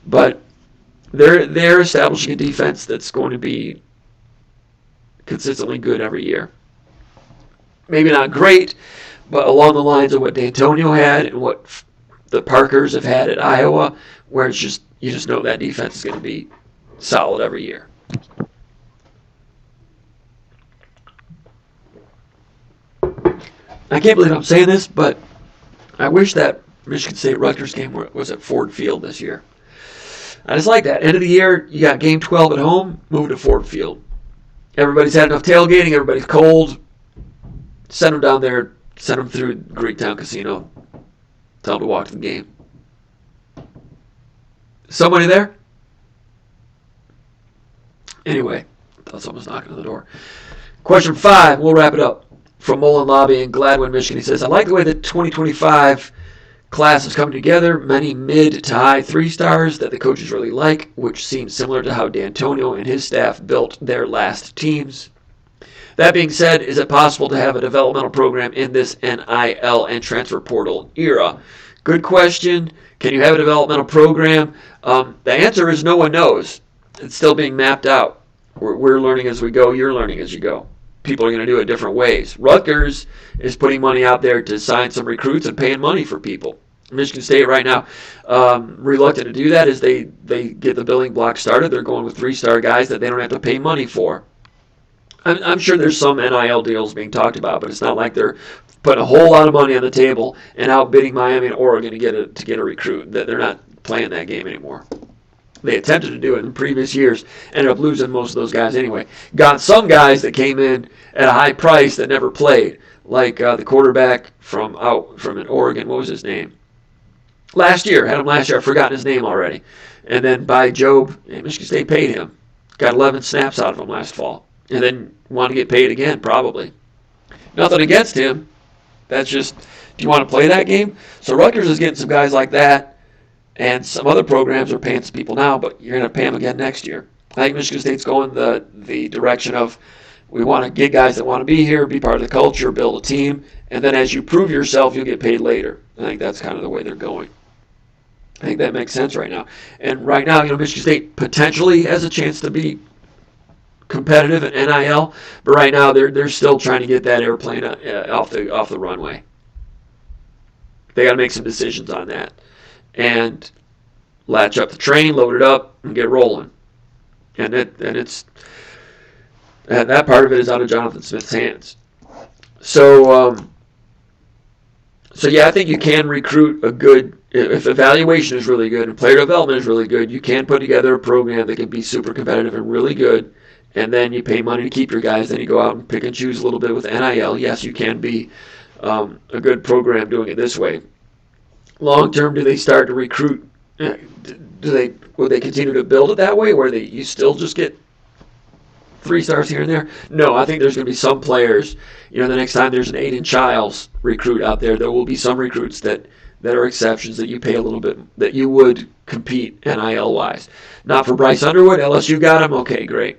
Speaker 1: but they're establishing a defense that's going to be consistently good every year. Maybe not great, but along the lines of what D'Antonio had and what the Parkers have had at Iowa, where you just know that defense is going to be solid every year. I can't believe I'm saying this, but I wish that Michigan State-Rutgers game was at Ford Field this year. I just like that. End of the year, you got game 12 at home, move to Ford Field. Everybody's had enough tailgating, everybody's cold. Send them down there, send them through Greektown Casino. Tell them to walk to the game. Somebody there? Anyway, I thought someone was knocking on the door. Question 5, we'll wrap it up. From Mullen Lobby in Gladwin, Michigan. He says, I like the way the 2025 class is coming together. Many mid to high 3-stars that the coaches really like, which seems similar to how D'Antonio and his staff built their last teams. That being said, is it possible to have a developmental program in this NIL and transfer portal era? Good question. Can you have a developmental program? The answer is no one knows. It's still being mapped out. We're learning as we go. You're learning as you go. people are going to do it different ways. Rutgers is putting money out there to sign some recruits and paying money for people. Michigan State right now, reluctant to do that as they get the building block started. They're going with 3-star guys that they don't have to pay money for. I'm sure there's some NIL deals being talked about, but it's not like they're putting a whole lot of money on the table and outbidding Miami and Oregon to get a recruit. They're not playing that game anymore. They attempted to do it in previous years, ended up losing most of those guys anyway. Got some guys that came in at a high price that never played, like the quarterback from in Oregon. What was his name? Last year, had him last year. I've forgotten his name already. And then by Job, Michigan State paid him. Got 11 snaps out of him last fall. And then want to get paid again, probably. Nothing against him. That's just, do you want to play that game? So Rutgers is getting some guys like that, and some other programs are paying some people now, but you're going to pay them again next year. I think Michigan State's going the direction of, we want to get guys that want to be here, be part of the culture, build a team, and then as you prove yourself, you'll get paid later. I think that's kind of the way they're going. I think that makes sense right now. And right now, Michigan State potentially has a chance to be competitive at NIL, but right now they're still trying to get that airplane off the runway. They got to make some decisions on that and latch up the train, load it up, and get rolling. And that part of it is out of Jonathan Smith's hands. So yeah, I think you can recruit a good. If evaluation is really good and player development is really good, you can put together a program that can be super competitive and really good. And then you pay money to keep your guys. Then you go out and pick and choose a little bit with NIL. Yes, you can be a good program doing it this way. Long term, do they start to recruit? Will they continue to build it that way, where you still just get 3 stars here and there? No, I think there's going to be some players. The next time there's an Aiden Childs recruit out there will be some recruits that are exceptions that you pay a little bit, that you would compete NIL wise. Not for Bryce Underwood. LSU got him. Okay, great.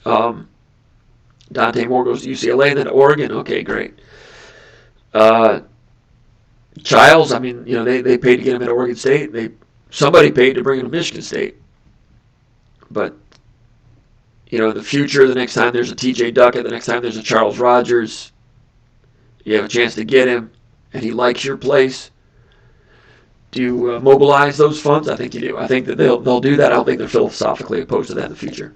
Speaker 1: Dante Moore goes to UCLA, then to Oregon. Okay, great. Childs, they paid to get him at Oregon State. Somebody paid to bring him to Michigan State. But, in the future, the next time there's a TJ Duckett, the next time there's a Charles Rogers, you have a chance to get him, and he likes your place. Do you mobilize those funds? I think you do. I think that they'll do that. I don't think they're philosophically opposed to that in the future.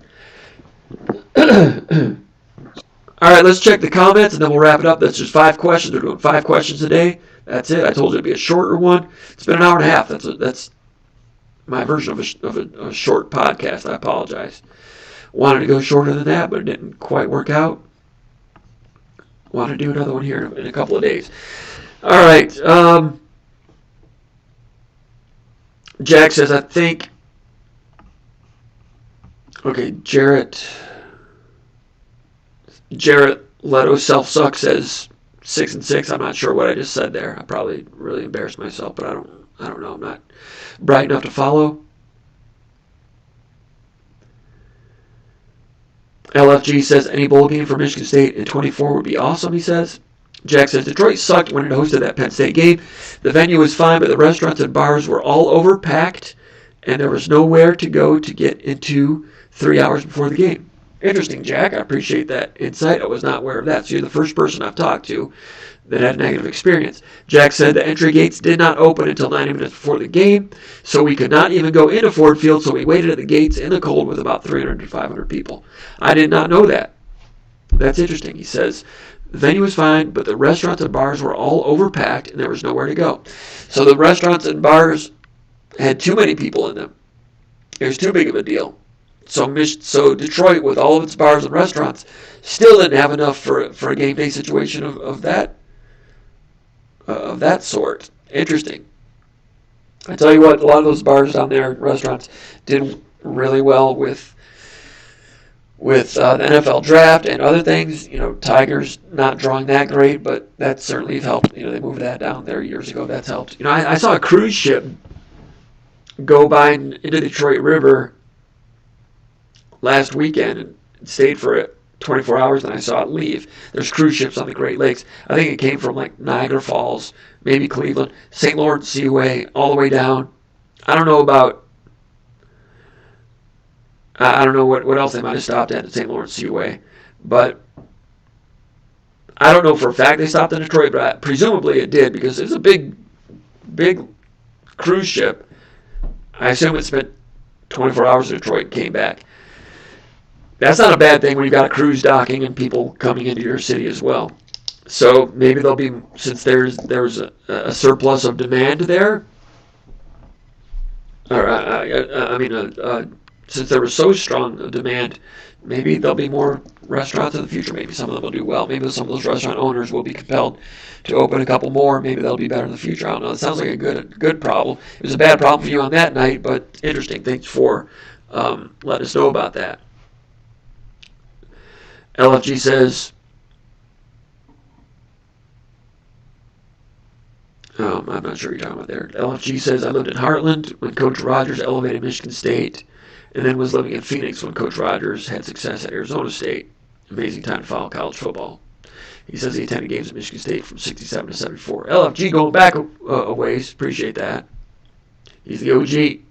Speaker 1: All right, let's check the comments, and then we'll wrap it up. That's just 5 questions. We're doing 5 questions a day. That's it. I told you it'd be a shorter one. It's been an hour and a half. That's my version of a short podcast. I apologize. Wanted to go shorter than that, but it didn't quite work out. Want to do another one here in a couple of days. All right. Jack says, I think. Okay, Jarrett Leto Self-Suck says 6-6. I'm not sure what I just said there. I probably really embarrassed myself, but I don't know. I'm not bright enough to follow. LFG says any bowl game for Michigan State in 24 would be awesome, he says. Jack says Detroit sucked when it hosted that Penn State game. The venue was fine, but the restaurants and bars were all overpacked, and there was nowhere to go to get into 3 hours before the game. Interesting, Jack. I appreciate that insight. I was not aware of that. So you're the first person I've talked to that had a negative experience. Jack said the entry gates did not open until 90 minutes before the game, so we could not even go into Ford Field, so we waited at the gates in the cold with about 300 to 500 people. I did not know that. That's interesting. He says the venue was fine, but the restaurants and bars were all overpacked, and there was nowhere to go. So the restaurants and bars had too many people in them. It was too big of a deal. So Detroit, with all of its bars and restaurants, still didn't have enough for a game day situation of that sort. Interesting. I tell you what, a lot of those bars down there, restaurants, did really well with the NFL draft and other things. Tigers not drawing that great, but that certainly helped. They moved that down there years ago. That's helped. I saw a cruise ship go by into the Detroit River last weekend and stayed for 24 hours, and I saw it leave. There's cruise ships on the Great Lakes. I think it came from like Niagara Falls, maybe Cleveland, St. Lawrence Seaway, all the way down. I don't know what else they might have stopped at St. Lawrence Seaway, but I don't know for a fact they stopped in Detroit, but presumably it did because it's a big cruise ship. I assume it spent 24 hours in Detroit and came back. That's not a bad thing when you've got a cruise docking and people coming into your city as well. So maybe there'll be, since there's a surplus of demand there, or since there was so strong a demand, maybe there'll be more restaurants in the future. Maybe some of them will do well. Maybe some of those restaurant owners will be compelled to open a couple more. Maybe that'll be better in the future. I don't know. It sounds like a good problem. It was a bad problem for you on that night, but interesting. Thanks for letting us know about that. LFG says, I'm not sure what you're talking about there. LFG says, I lived in Heartland when Coach Rogers elevated Michigan State, and then was living in Phoenix when Coach Rogers had success at Arizona State. Amazing time to follow college football. He says he attended games at Michigan State from 67 to 74. LFG going back a ways. Appreciate that. He's the OG.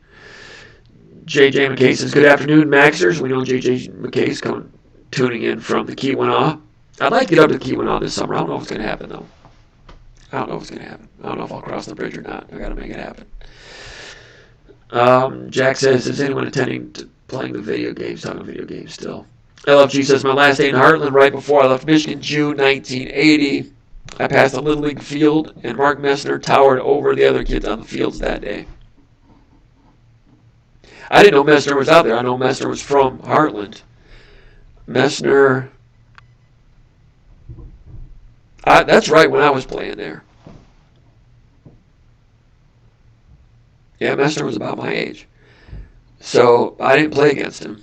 Speaker 1: JJ McKay says, good afternoon, Maxers. We know JJ McKay's tuning in from the Keweenaw. I'd like to get up to the Keweenaw this summer. I don't know if it's going to happen, though. I don't know if I'll cross the bridge or not. I got to make it happen. Jack says, is anyone attending to playing the video games? Talking video games still. LFG says, my last day in Heartland right before I left Michigan, June 1980. I passed a Little League field, and Mark Messner towered over the other kids on the fields that day. I didn't know Messner was out there. I know Messner was from Heartland. Messner... that's right when I was playing there. Yeah, Messner was about my age. So I didn't play against him.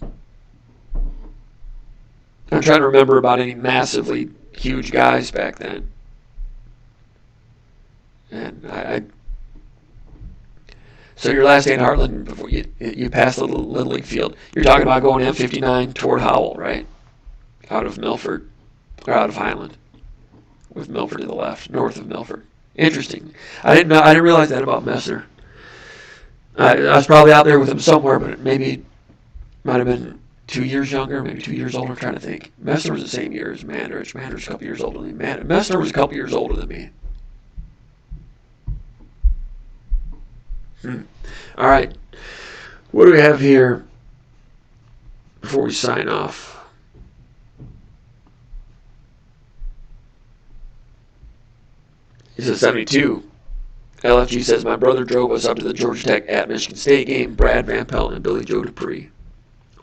Speaker 1: I'm trying to remember about any massively huge guys back then. And so your last day in Heartland before you passed the Little League field. You're talking about going M59 toward Howell, right? Out of Milford or out of Highland, with Milford to the left, north of Milford. Interesting. I didn't realize that about Messner. I was probably out there with him somewhere, but maybe might have been 2 years younger, maybe 2 years older. I'm trying to think. Messner was the same year as Mandrich. Mandrich was a couple years older than me. Messner was a couple years older than me. All right. What do we have here before we sign off? He says 72. LFG says, my brother drove us up to the Georgia Tech at Michigan State game. Brad Van Pelt and Billy Joe Dupree.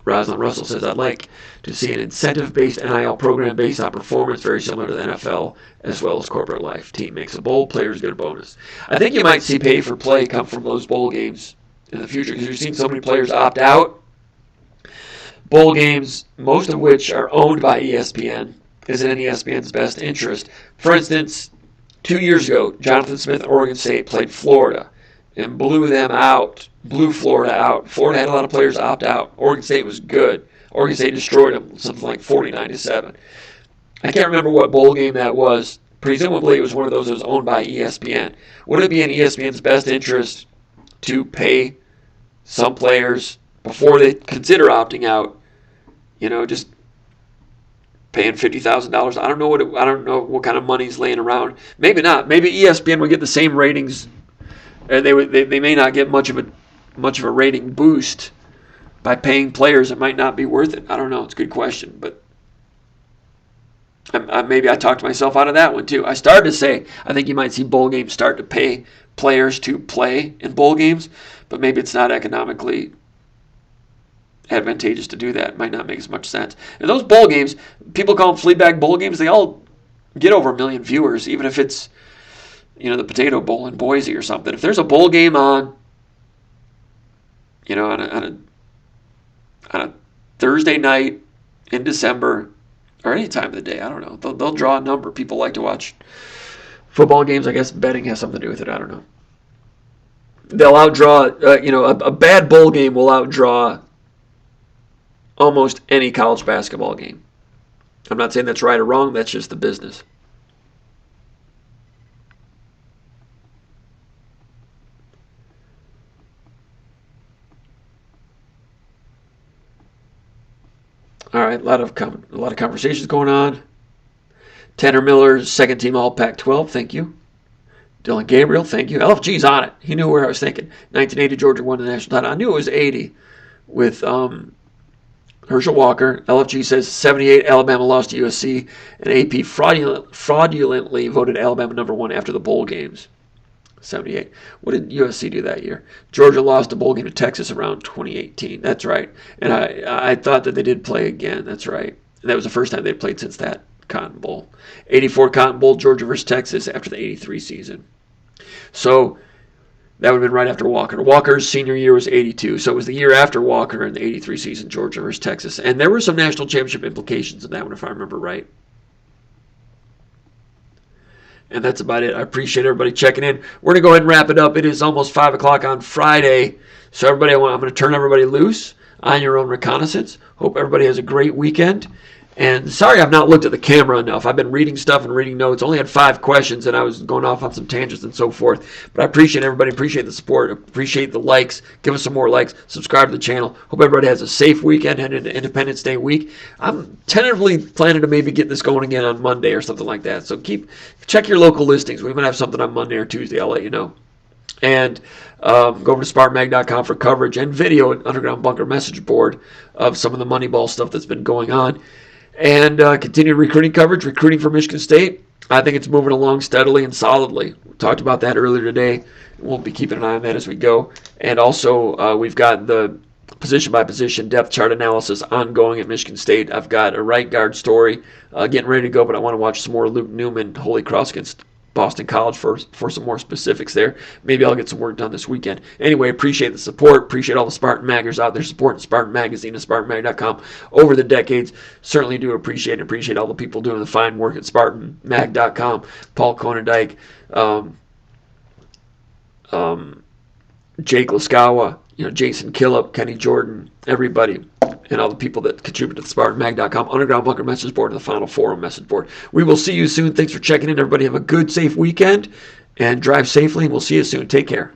Speaker 1: Rosalind Russell says, I'd like to see an incentive-based NIL program based on performance, very similar to the NFL, as well as corporate life. Team makes a bowl, players get a bonus. I think you might see pay-for-play come from those bowl games in the future, because you've seen so many players opt out. Bowl games, most of which are owned by ESPN, is in ESPN's best interest. For instance, 2 years ago, Jonathan Smith and Oregon State played Florida and blew Florida out. Florida had a lot of players opt out. Oregon State was good. Oregon State destroyed them, something like 49-7. I can't remember what bowl game that was. Presumably it was one of those that was owned by ESPN. Would it be in ESPN's best interest to pay some players before they consider opting out, just paying $50,000? I don't know what kind of money's laying around. Maybe not. Maybe ESPN would get the same ratings, and they may not get much of a rating boost by paying players. It might not be worth it. I don't know. It's a good question, but maybe I talked myself out of that one too. I started to say I think you might see bowl games start to pay players to play in bowl games, but maybe it's not economically advantageous to do that. It might not make as much sense. And those bowl games, people call them Fleabag bowl games, they all get over 1 million viewers, even if it's the Potato Bowl in Boise or something. If there's a bowl game on on a Thursday night in December or any time of the day, I don't know, they'll draw a number. People like to watch football games. I guess betting has something to do with it. I don't know. They'll outdraw, a bad bowl game will outdraw almost any college basketball game. I'm not saying that's right or wrong. That's just the business. All right, a lot of conversations going on. Tanner Miller, second team All Pac-12. Thank you. Dylan Gabriel, thank you. LFG's on it. He knew where I was thinking. 1980, Georgia won the national title. I knew it was 80 with Herschel Walker. LFG says 78, Alabama lost to USC, and AP fraudulently voted Alabama #1 after the bowl games. 78. What did USC do that year? Georgia lost a bowl game to Texas around 2018. That's right. And I thought that they did play again. That's right. And that was the first time they played since that Cotton Bowl. 84 Cotton Bowl, Georgia versus Texas after the 83 season. So that would have been right after Walker. Walker's senior year was 82, so it was the year after Walker in the 83 season, Georgia versus Texas. And there were some national championship implications in that one, if I remember right. And that's about it. I appreciate everybody checking in. We're going to go ahead and wrap it up. It is almost 5 o'clock on Friday. So everybody, I'm going to turn everybody loose on your own reconnaissance. Hope everybody has a great weekend. And sorry I've not looked at the camera enough. I've been reading stuff and reading notes. Only had 5 questions, and I was going off on some tangents and so forth. But I appreciate everybody. Appreciate the support. Appreciate the likes. Give us some more likes. Subscribe to the channel. Hope everybody has a safe weekend heading into Independence Day week. I'm tentatively planning to maybe get this going again on Monday or something like that. So check your local listings. We might have something on Monday or Tuesday. I'll let you know. And go over to SpartanMag.com for coverage and video and Underground Bunker message board of some of the Moneyball stuff that's been going on. And continued recruiting coverage, recruiting for Michigan State. I think it's moving along steadily and solidly. We talked about that earlier today. We'll be keeping an eye on that as we go. And also, we've got the position-by-position depth chart analysis ongoing at Michigan State. I've got a right guard story getting ready to go, but I want to watch some more Luke Newman, Holy Cross against Boston College for some more specifics there. Maybe I'll get some work done this weekend. Anyway, appreciate the support. Appreciate all the Spartan Maggers out there supporting Spartan Magazine and SpartanMag.com over the decades. Certainly do appreciate all the people doing the fine work at SpartanMag.com. Paul Konendijk, Jake Laskawa, Jason Killip, Kenny Jordan, everybody, and all the people that contribute to the SpartanMag.com Underground Bunker message board and the Final Forum message board. We will see you soon. Thanks for checking in. Everybody have a good, safe weekend and drive safely. We'll see you soon. Take care.